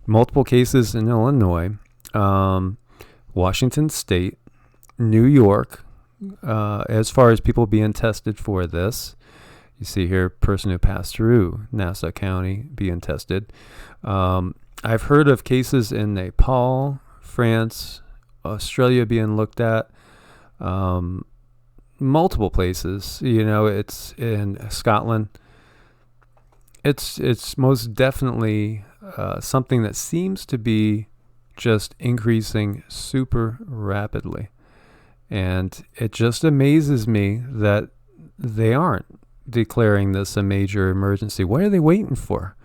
Multiple cases in Illinois, Washington State, New York, as far as people being tested for this. You see here, person who passed through Nassau County being tested. I've heard of cases in Nepal, France, Australia being looked at, multiple places. It's in Scotland. It's most definitely something that seems to be just increasing super rapidly, and it just amazes me that they aren't declaring this a major emergency. What are they waiting for?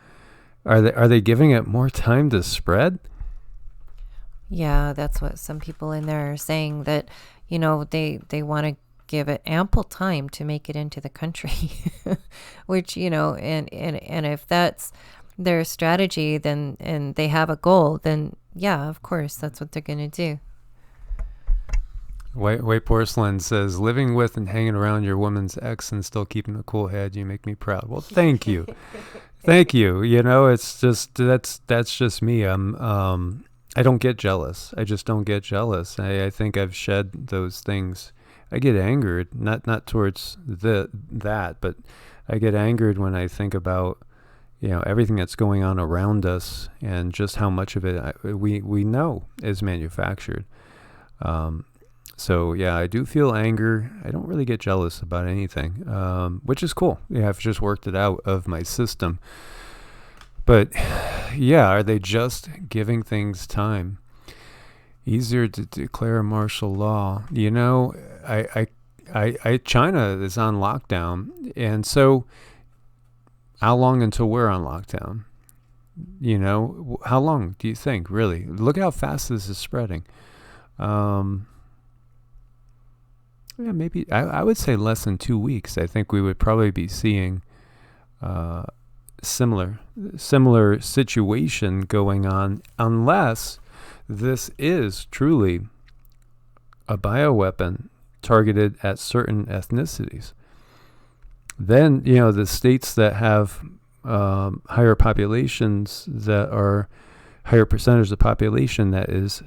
Are they giving it more time to spread? Yeah, that's what some people in there are saying, that, they want to give it ample time to make it into the country, which, and if that's their strategy, then, and they have a goal, then yeah, of course, that's what they're going to do. White Porcelain says, living with and hanging around your woman's ex and still keeping a cool head, you make me proud. Well, thank you. Thank you. It's just, that's just me. I don't get jealous. I just don't get jealous. I think I've shed those things. I get angered, not towards that, but I get angered when I think about, everything that's going on around us, and just how much of it we know is manufactured. So yeah, I do feel anger. I don't really get jealous about anything, which is cool. Yeah, I've just worked it out of my system. But yeah, are they just giving things time? Easier to declare martial law. China is on lockdown, and so how long until we're on lockdown? How long do you think? Really, look how fast this is spreading. Yeah, maybe I would say less than 2 weeks. I think we would probably be seeing similar situation going on, unless this is truly a bioweapon targeted at certain ethnicities. Then, the states that have higher populations, that are higher percentage of population that is,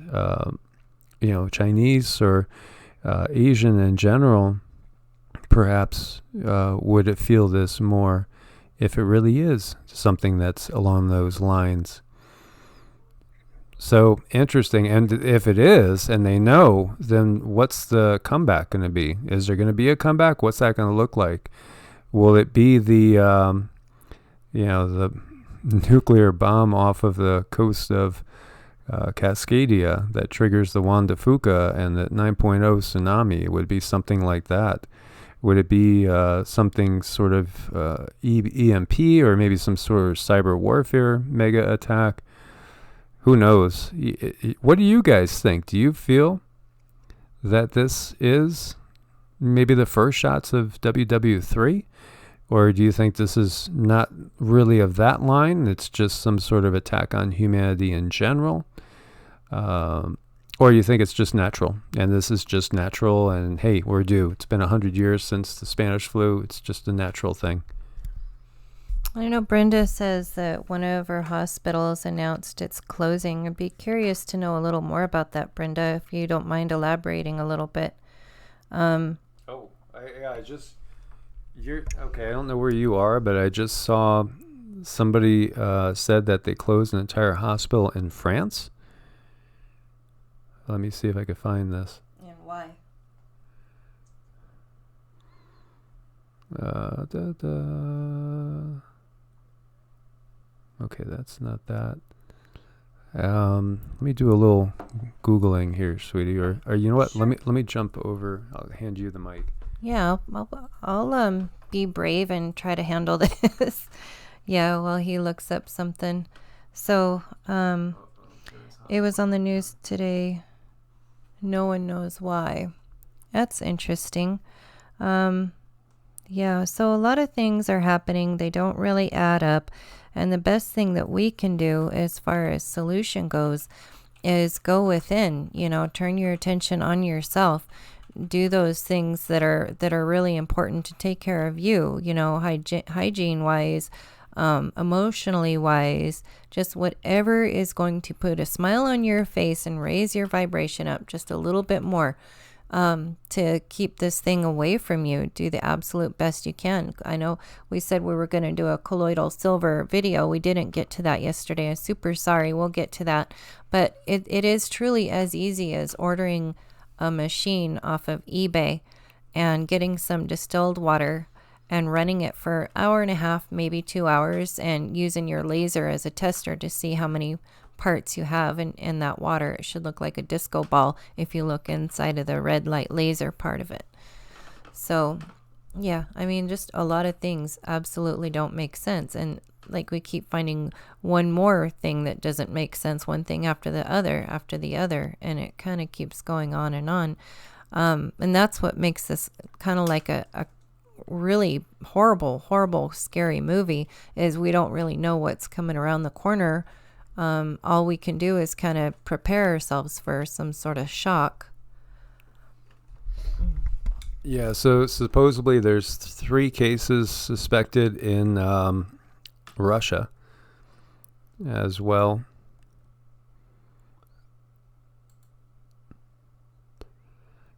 Chinese or Asian in general, perhaps would feel this more, if it really is something that's along those lines. So interesting. And if it is, and they know, then what's the comeback going to be? Is there going to be a comeback? What's that going to look like? Will it be the, the nuclear bomb off of the coast of Cascadia that triggers the Juan de Fuca and the 9.0 tsunami? It would be something like that. Would it be something sort of EMP, or maybe some sort of cyber warfare mega attack? Who knows? What do you guys think? Do you feel that this is maybe the first shots of WW3? Or do you think this is not really of that line? It's just some sort of attack on humanity in general? Or you think it's just natural, and this is just natural, and hey, we're due. It's been 100 years since the Spanish flu. It's just a natural thing. I know Brenda says that one of her hospitals announced it's closing. I'd be curious to know a little more about that, Brenda, if you don't mind elaborating a little bit. You're okay. I don't know where you are, but I just saw somebody said that they closed an entire hospital in France. Let me see if I can find this. And why? Okay, that's not that. Let me do a little Googling here, sweetie. Or you know what? Sure. Let me jump over. I'll hand you the mic. Yeah, I'll be brave and try to handle this. Yeah, while he looks up something. So, it was on the news today. No one knows why. That's interesting. Yeah, so a lot of things are happening. They don't really add up. And the best thing that we can do as far as solution goes is go within, turn your attention on yourself. Do those things that are really important to take care of you, hygiene wise, emotionally wise, just whatever is going to put a smile on your face and raise your vibration up just a little bit more, to keep this thing away from you. Do the absolute best you can. I know we said we were going to do a colloidal silver video. We didn't get to that yesterday. I'm super sorry. We'll get to that. But it is truly as easy as ordering a machine off of eBay and getting some distilled water and running it for an hour and a half, maybe 2 hours, and using your laser as a tester to see how many parts you have in that water. It should look like a disco ball if you look inside of the red light laser part of it. So, yeah, I mean, just a lot of things absolutely don't make sense. And like we keep finding one more thing that doesn't make sense, one thing after the other, and it kind of keeps going on and on. And that's what makes this kind of like a really horrible, scary movie, is we don't really know what's coming around the corner. All we can do is kind of prepare ourselves for some sort of shock. Yeah, so supposedly there's 3 cases suspected in Russia as well.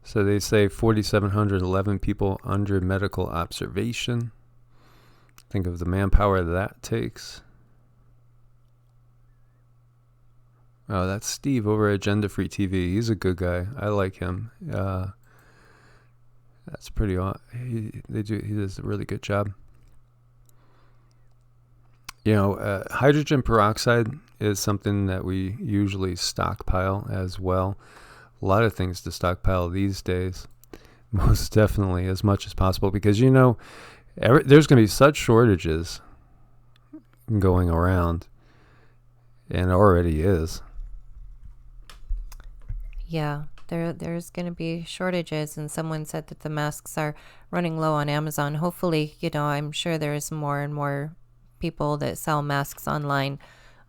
So they say 4,711 people under medical observation. Think of the manpower that takes. Oh, that's Steve over at Agenda Free TV. He's a good guy. I like him. That's pretty awesome. He does a really good job. Hydrogen peroxide is something that we usually stockpile as well. A lot of things to stockpile these days, most definitely, as much as possible, because there's going to be such shortages going around, and already is. Yeah, there's going to be shortages, and someone said that the masks are running low on Amazon. Hopefully, I'm sure there's more and more people that sell masks online.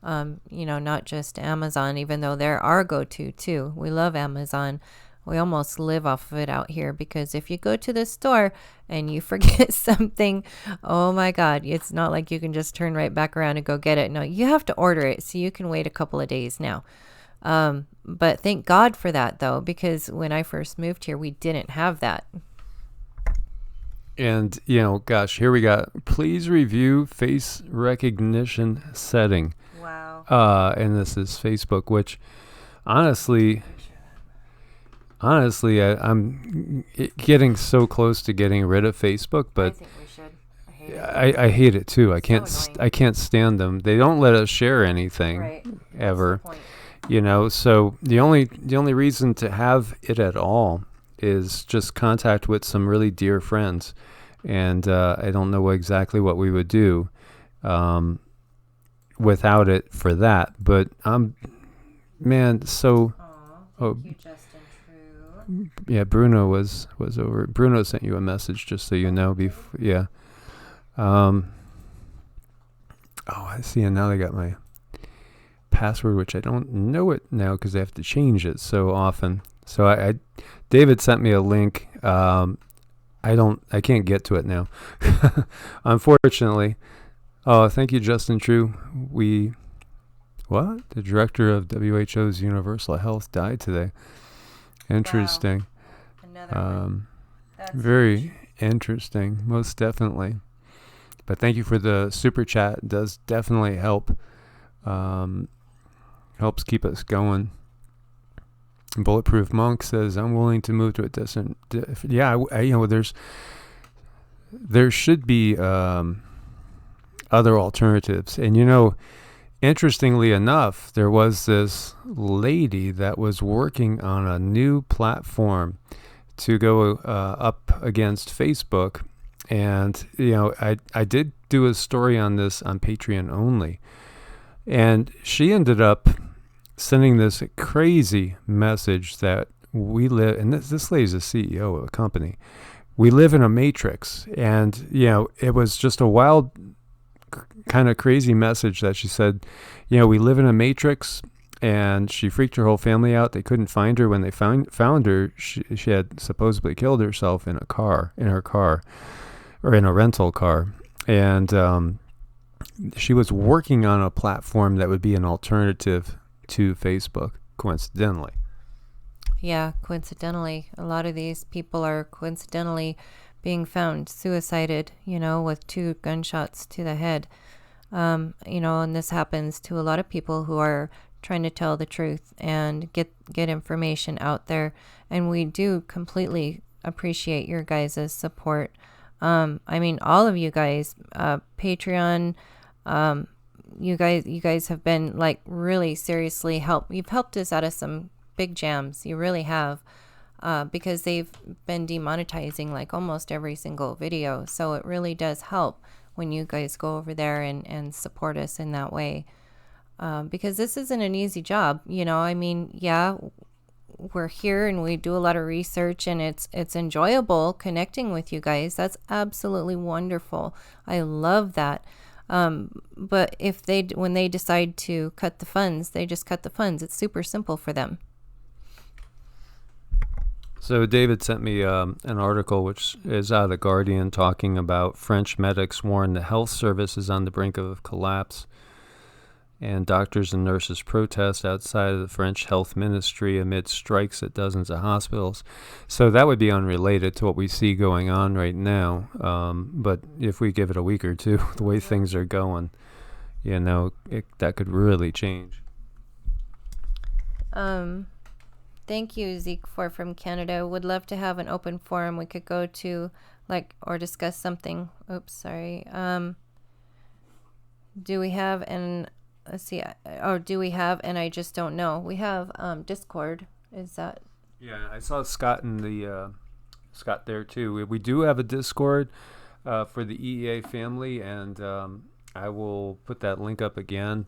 Not just Amazon, even though they're our go-to too. We love Amazon. We almost live off of it out here, because if you go to the store and you forget something, oh my God, it's not like you can just turn right back around and go get it. No, you have to order it, so you can wait a couple of days now. But thank God for that, though, because when I first moved here, we didn't have that. And, gosh, here we got, please review face recognition setting. Wow. And this is Facebook, which honestly, I'm getting so close to getting rid of Facebook, but I think we should. I hate it too. I can't stand them. They don't let us share anything, right, ever. So the only reason to have it at all is just contact with some really dear friends. And I don't know exactly what we would do without it for that. But man, so... Thank you, Justin True. Yeah, Bruno was over. Bruno sent you a message, just so you know. Yeah. Oh, I see. And now they got my password, which I don't know it now because I have to change it so often. So I David sent me a link. I can't get to it now, unfortunately. Oh, thank you, Justin True. What? The director of WHO's Universal Health died today. Interesting. Wow. Another one. That's Very huge. interesting, most definitely. But thank you for the super chat. It does definitely help. Helps keep us going. Bulletproof Monk says, "I'm willing to move to a distant." There should be other alternatives, and interestingly enough, there was this lady that was working on a new platform to go up against Facebook. And, I did do a story on this on Patreon only. And she ended up sending this crazy message that we live, and this lady's a CEO of a company. We live in a matrix. And, it was just a wild kind of crazy message that she said, we live in a matrix, and she freaked her whole family out. They couldn't find her. When they found her, she had supposedly killed herself in her car, or in a rental car. And she was working on a platform that would be an alternative to Facebook, coincidentally. Yeah, coincidentally. A lot of these people are coincidentally being found suicided, with 2 gunshots to the head. And this happens to a lot of people who are trying to tell the truth and get information out there. And we do completely appreciate your guys' support. All of you guys, Patreon, you guys have been like really seriously you've helped us out of some big jams. You really have. Because they've been demonetizing like almost every single video. So it really does help when you guys go over there and support us in that way. Because this isn't an easy job. Yeah, we're here and we do a lot of research, and it's enjoyable connecting with you guys. That's absolutely wonderful. I love that. But when they decide to cut the funds, they just cut the funds. It's super simple for them. So David sent me an article which is out of The Guardian, talking about French medics warn the health service is on the brink of collapse, and doctors and nurses protest outside of the French health ministry amid strikes at dozens of hospitals. So that would be unrelated to what we see going on right now. But if we give it a week or two, the way things are going, that could really change. Thank you, Zeke, from Canada. Would love to have an open forum we could go to, or discuss something. Oops, sorry. Do we have and I just don't know. We have Discord. Is that? Yeah, I saw Scott Scott there too. We do have a Discord for the EEA family, and I will put that link up again.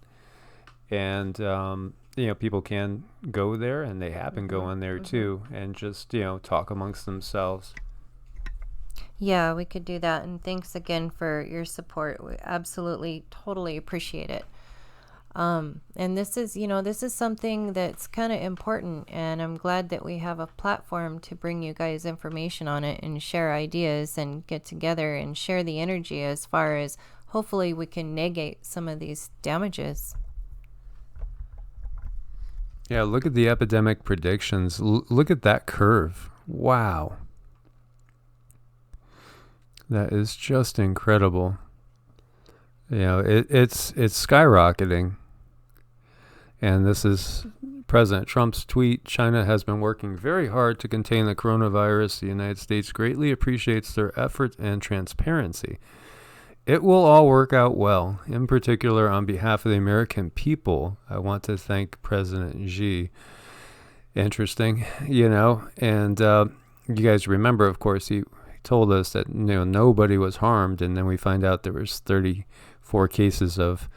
And people can go there, and they have been going there too, and just talk amongst themselves. Yeah, we could do that. And thanks again for your support. We absolutely, totally appreciate it. And this is something that's kind of important, and I'm glad that we have a platform to bring you guys information on it and share ideas and get together and share the energy, as far as hopefully we can negate some of these damages. Yeah, look at the epidemic predictions. Look at that curve. Wow. That is just incredible. It's skyrocketing. And this is President Trump's tweet. China has been working very hard to contain the coronavirus. The United States greatly appreciates their effort and transparency. It will all work out well. In particular, on behalf of the American people, I want to thank President Xi. Interesting, and you guys remember, of course, he told us that nobody was harmed, and then we find out there was 34 cases of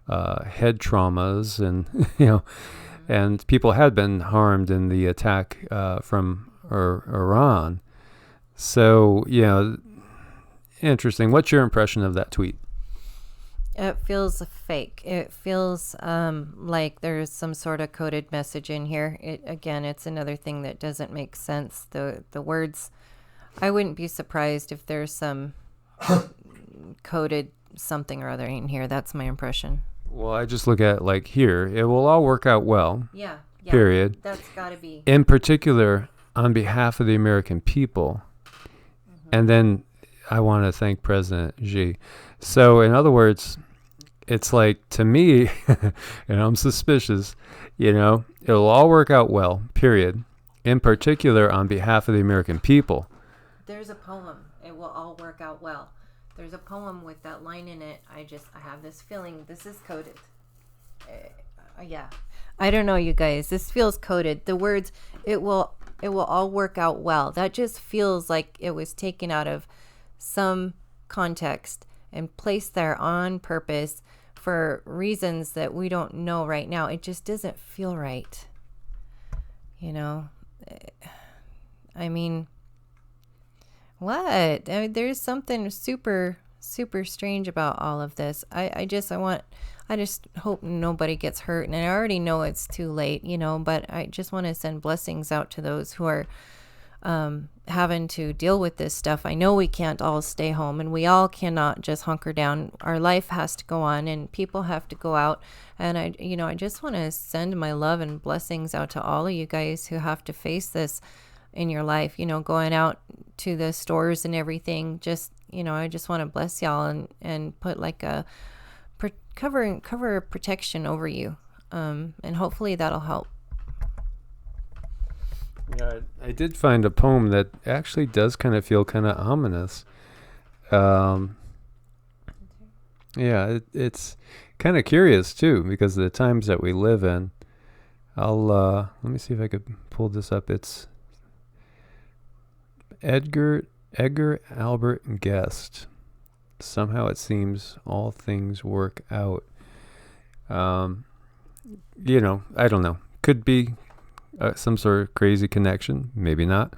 head traumas, and and people had been harmed in the attack from Iran. So interesting. What's your impression of that tweet? It feels fake. It feels like there's some sort of coded message in here. It's another thing that doesn't make sense. The words, I wouldn't be surprised if there's some coded something or other in here. That's my impression. Well, I just look at like here, it will all work out well. Yeah. Period. That's got to be. In particular, on behalf of the American people. Mm-hmm. And then I want to thank President Xi. So, in other words, it's like, to me, and I'm suspicious, it'll all work out well, period. In particular, on behalf of the American people. There's a poem. It will all work out well. There's a poem with that line in it. I have this feeling this is coded. Yeah. I don't know, you guys. This feels coded. The words, it will all work out well. That just feels like it was taken out of some context and placed there on purpose for reasons that we don't know right now. It just doesn't feel right. I mean, what? I mean, there's something super, super strange about all of this. I just hope nobody gets hurt. And I already know it's too late, but I just want to send blessings out to those who are having to deal with this stuff. I know we can't all stay home, and we all cannot just hunker down. Our life has to go on, and people have to go out. And I just want to send my love and blessings out to all of you guys who have to face this in your life, going out to the stores and everything. Just, I just want to bless y'all and put like a cover protection over you. And hopefully that'll help. Yeah, I did find a poem that actually does kind of feel kind of ominous. It's kind of curious too, because of the times that we live in. Let me see if I could pull this up. It's Edgar Albert Guest. Somehow it seems all things work out. I don't know. Could be some sort of crazy connection. Maybe not.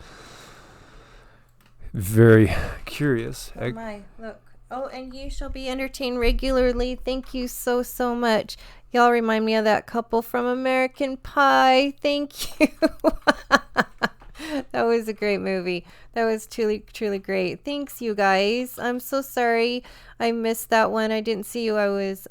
Very curious. Oh my, look. Oh, and you shall be entertained regularly. Thank you so, so much. Y'all remind me of that couple from American Pie. Thank you. That was a great movie. That was truly, truly great. Thanks, you guys. I'm so sorry I missed that one. I didn't see you. I was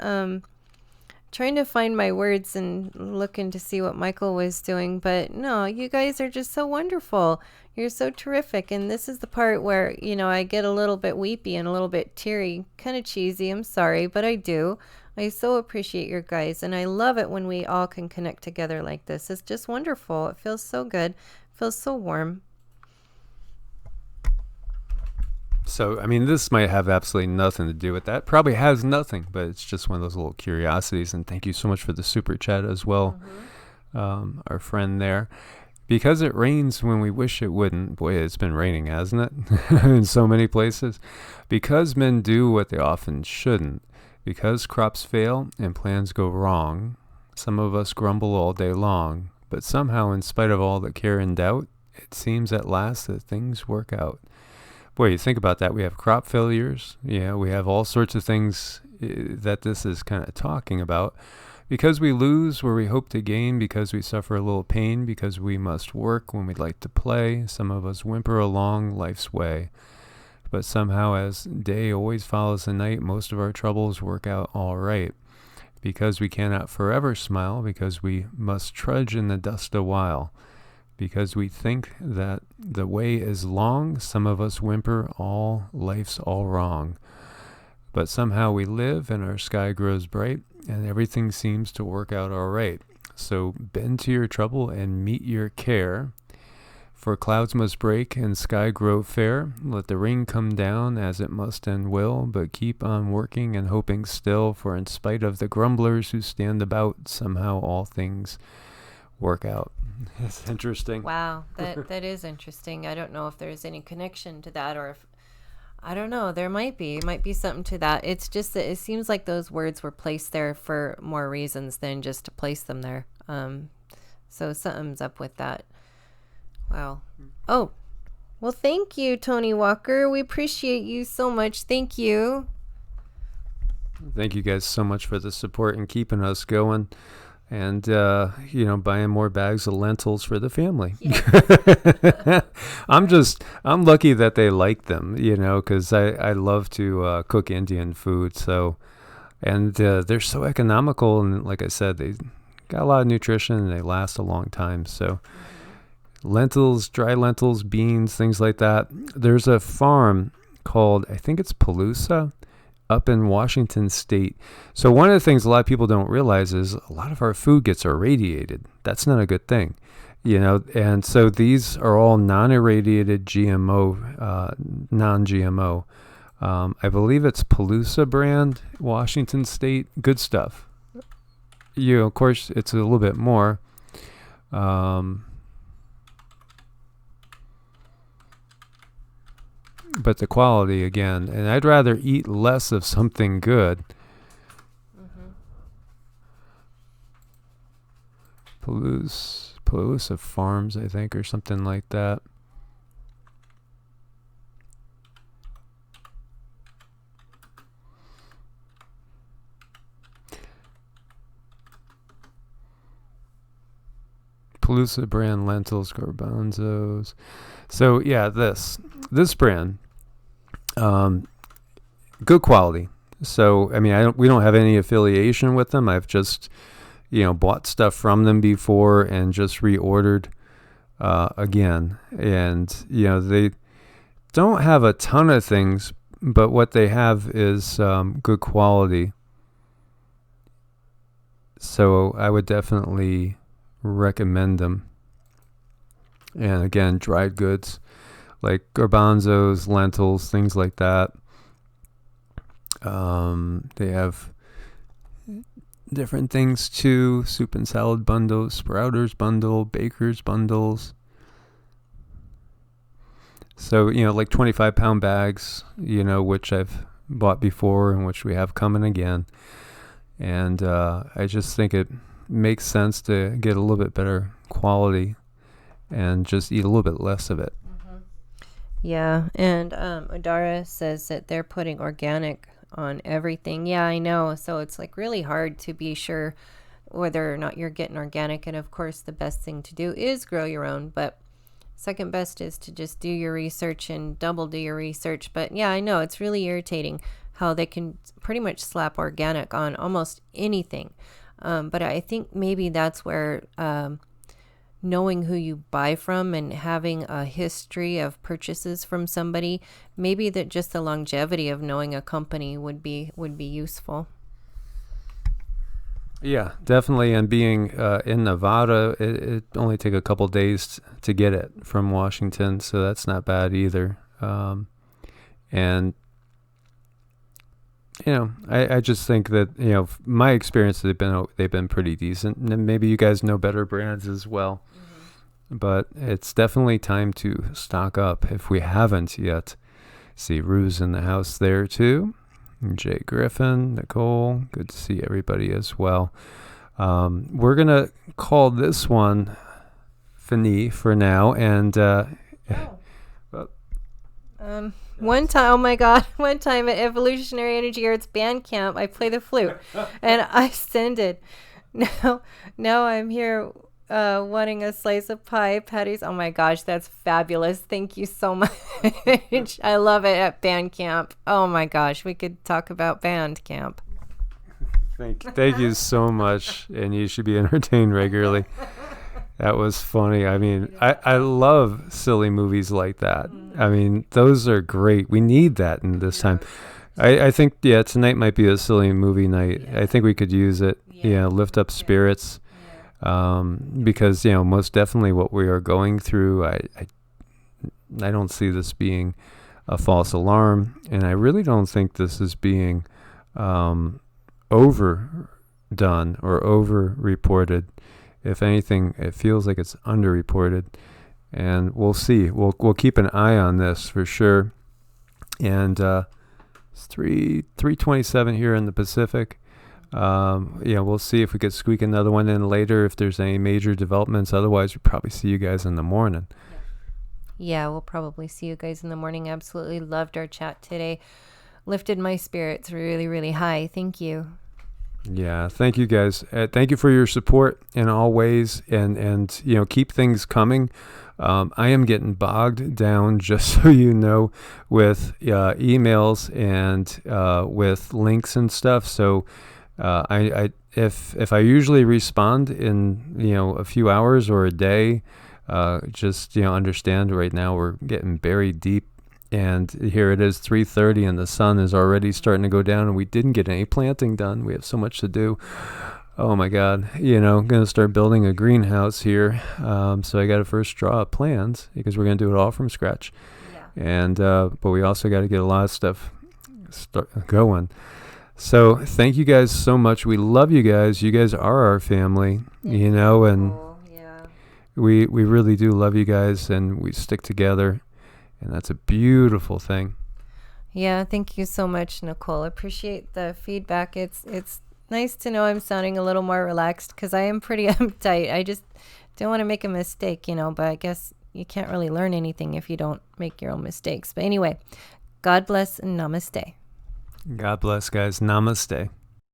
trying to find my words and looking to see what Michael was doing. But no, you guys are just so wonderful. You're so terrific. And this is the part where, I get a little bit weepy and a little bit teary. Kind of cheesy. I'm sorry, but I do. I so appreciate your guys. And I love it when we all can connect together like this. It's just wonderful. It feels so good. Feels so warm. So, I mean, this might have absolutely nothing to do with that. Probably has nothing, but it's just one of those little curiosities. And thank you so much for the super chat as well, our friend there. Because it rains when we wish it wouldn't. Boy, it's been raining, hasn't it? In so many places. Because men do what they often shouldn't. Because crops fail and plans go wrong. Some of us grumble all day long. But somehow, in spite of all the care and doubt, it seems at last that things work out. Boy, you think about that. We have crop failures. Yeah, we have all sorts of things that this is kind of talking about. Because we lose where we hope to gain, because we suffer a little pain, because we must work when we'd like to play. Some of us whimper along life's way. But somehow, as day always follows the night, most of our troubles work out all right. Because we cannot forever smile, because we must trudge in the dust a while. Because we think that the way is long, some of us whimper, life's all wrong. But somehow we live and our sky grows bright, and everything seems to work out all right. So bend to your trouble and meet your care. For clouds must break and sky grow fair. Let the rain come down as it must and will, but keep on working and hoping still, for in spite of the grumblers who stand about, somehow all things work out. It's interesting. Wow, that is interesting. I don't know if there's any connection to that, or if I don't know. There might be. It might be something to that. It's just that it seems like those words were placed there for more reasons than just to place them there. So something's up with that. Wow. Oh, well, thank you, Tony Walker. We appreciate you so much. Thank you. Thank you guys so much for the support and keeping us going. And, buying more bags of lentils for the family. Yes. I'm lucky that they like them, because I love to cook Indian food. So, and they're so economical. And like I said, they got a lot of nutrition and they last a long time. So lentils, dry lentils, beans, things like that. There's a farm called, I think it's Palooza, up in Washington State. So one of the things a lot of people don't realize is a lot of our food gets irradiated. That's not a good thing, and so these are all non-irradiated GMO, non-GMO. I believe it's Palooza brand, Washington State, good stuff. Of course, it's a little bit more. But the quality again, and I'd rather eat less of something good. Palooza Farms, I think, or something like that. Palooza brand lentils, garbanzos. So yeah, this brand, good quality. So I mean, we don't have any affiliation with them. I've just bought stuff from them before and just reordered again. And they don't have a ton of things, but what they have is good quality. So I would definitely recommend them. And again, dried goods like garbanzos, lentils, things like that. They have different things too: soup and salad bundles, sprouters bundle, baker's bundles. So like 25-pound bags, which I've bought before and which we have coming again. And I just think it makes sense to get a little bit better quality and just eat a little bit less of it. Yeah, and Odara says that they're putting organic on everything. Yeah, I know. So it's like really hard to be sure whether or not you're getting organic. And of course, the best thing to do is grow your own. But second best is to just do your research and double do your research. But yeah, I know it's really irritating how they can pretty much slap organic on almost anything. But I think maybe that's where knowing who you buy from and having a history of purchases from somebody, maybe that just the longevity of knowing a company would be useful. Yeah, definitely. And being in Nevada, it only take a couple days to get it from Washington, so that's not bad either. And I just think that my experience, they've been pretty decent, and maybe you guys know better brands as well. But it's definitely time to stock up if we haven't yet. See Rue's in the house there too. Jay Griffin, Nicole, good to see everybody as well. We're gonna call this one fini for now, and one time, oh my God, one time at Evolutionary Energy Arts band camp, I play the flute and I ascended. Now I'm here wanting a slice of pie, Patty's. Oh my gosh, that's fabulous. Thank you so much. I love it at band camp. Oh my gosh, we could talk about band camp. Thank you so much, and you should be entertained regularly. That was funny. I mean, I love silly movies like that. I mean, those are great. We need that in this time. I think, tonight might be a silly movie night. I think we could use it. Lift up spirits. Because, most definitely what we are going through, I don't see this being a false alarm. And I really don't think this is being overdone or over-reported. if anything, it feels like it's underreported. And we'll see. We'll keep an eye on this for sure. And it's 3:27 here in the Pacific. We'll see if we could squeak another one in later if there's any major developments. Otherwise, we'll probably see you guys in the morning. Yeah, we'll probably see you guys in the morning. Absolutely loved our chat today. Lifted my spirits really, really high. Thank you. Yeah, thank you guys. Thank you for your support in all ways, and keep things coming. I am getting bogged down, just so you know, with emails and with links and stuff. So if I usually respond in a few hours or a day, just understand right now we're getting buried deep. And here it is 3:30 and the sun is already starting to go down, and we didn't get any planting done. We have so much to do. Oh my God, I'm going to start building a greenhouse here. So I got to first draw up plans because we're going to do it all from scratch. Yeah. And, but we also got to get a lot of stuff going. So thank you guys so much. We love you guys. You guys are our family, and yeah. we really do love you guys, and we stick together. And that's a beautiful thing. Yeah, thank you so much, Nicole. Appreciate the feedback. It's nice to know I'm sounding a little more relaxed, because I am pretty uptight. I just don't want to make a mistake, but I guess you can't really learn anything if you don't make your own mistakes. But anyway, God bless and namaste. God bless, guys. Namaste.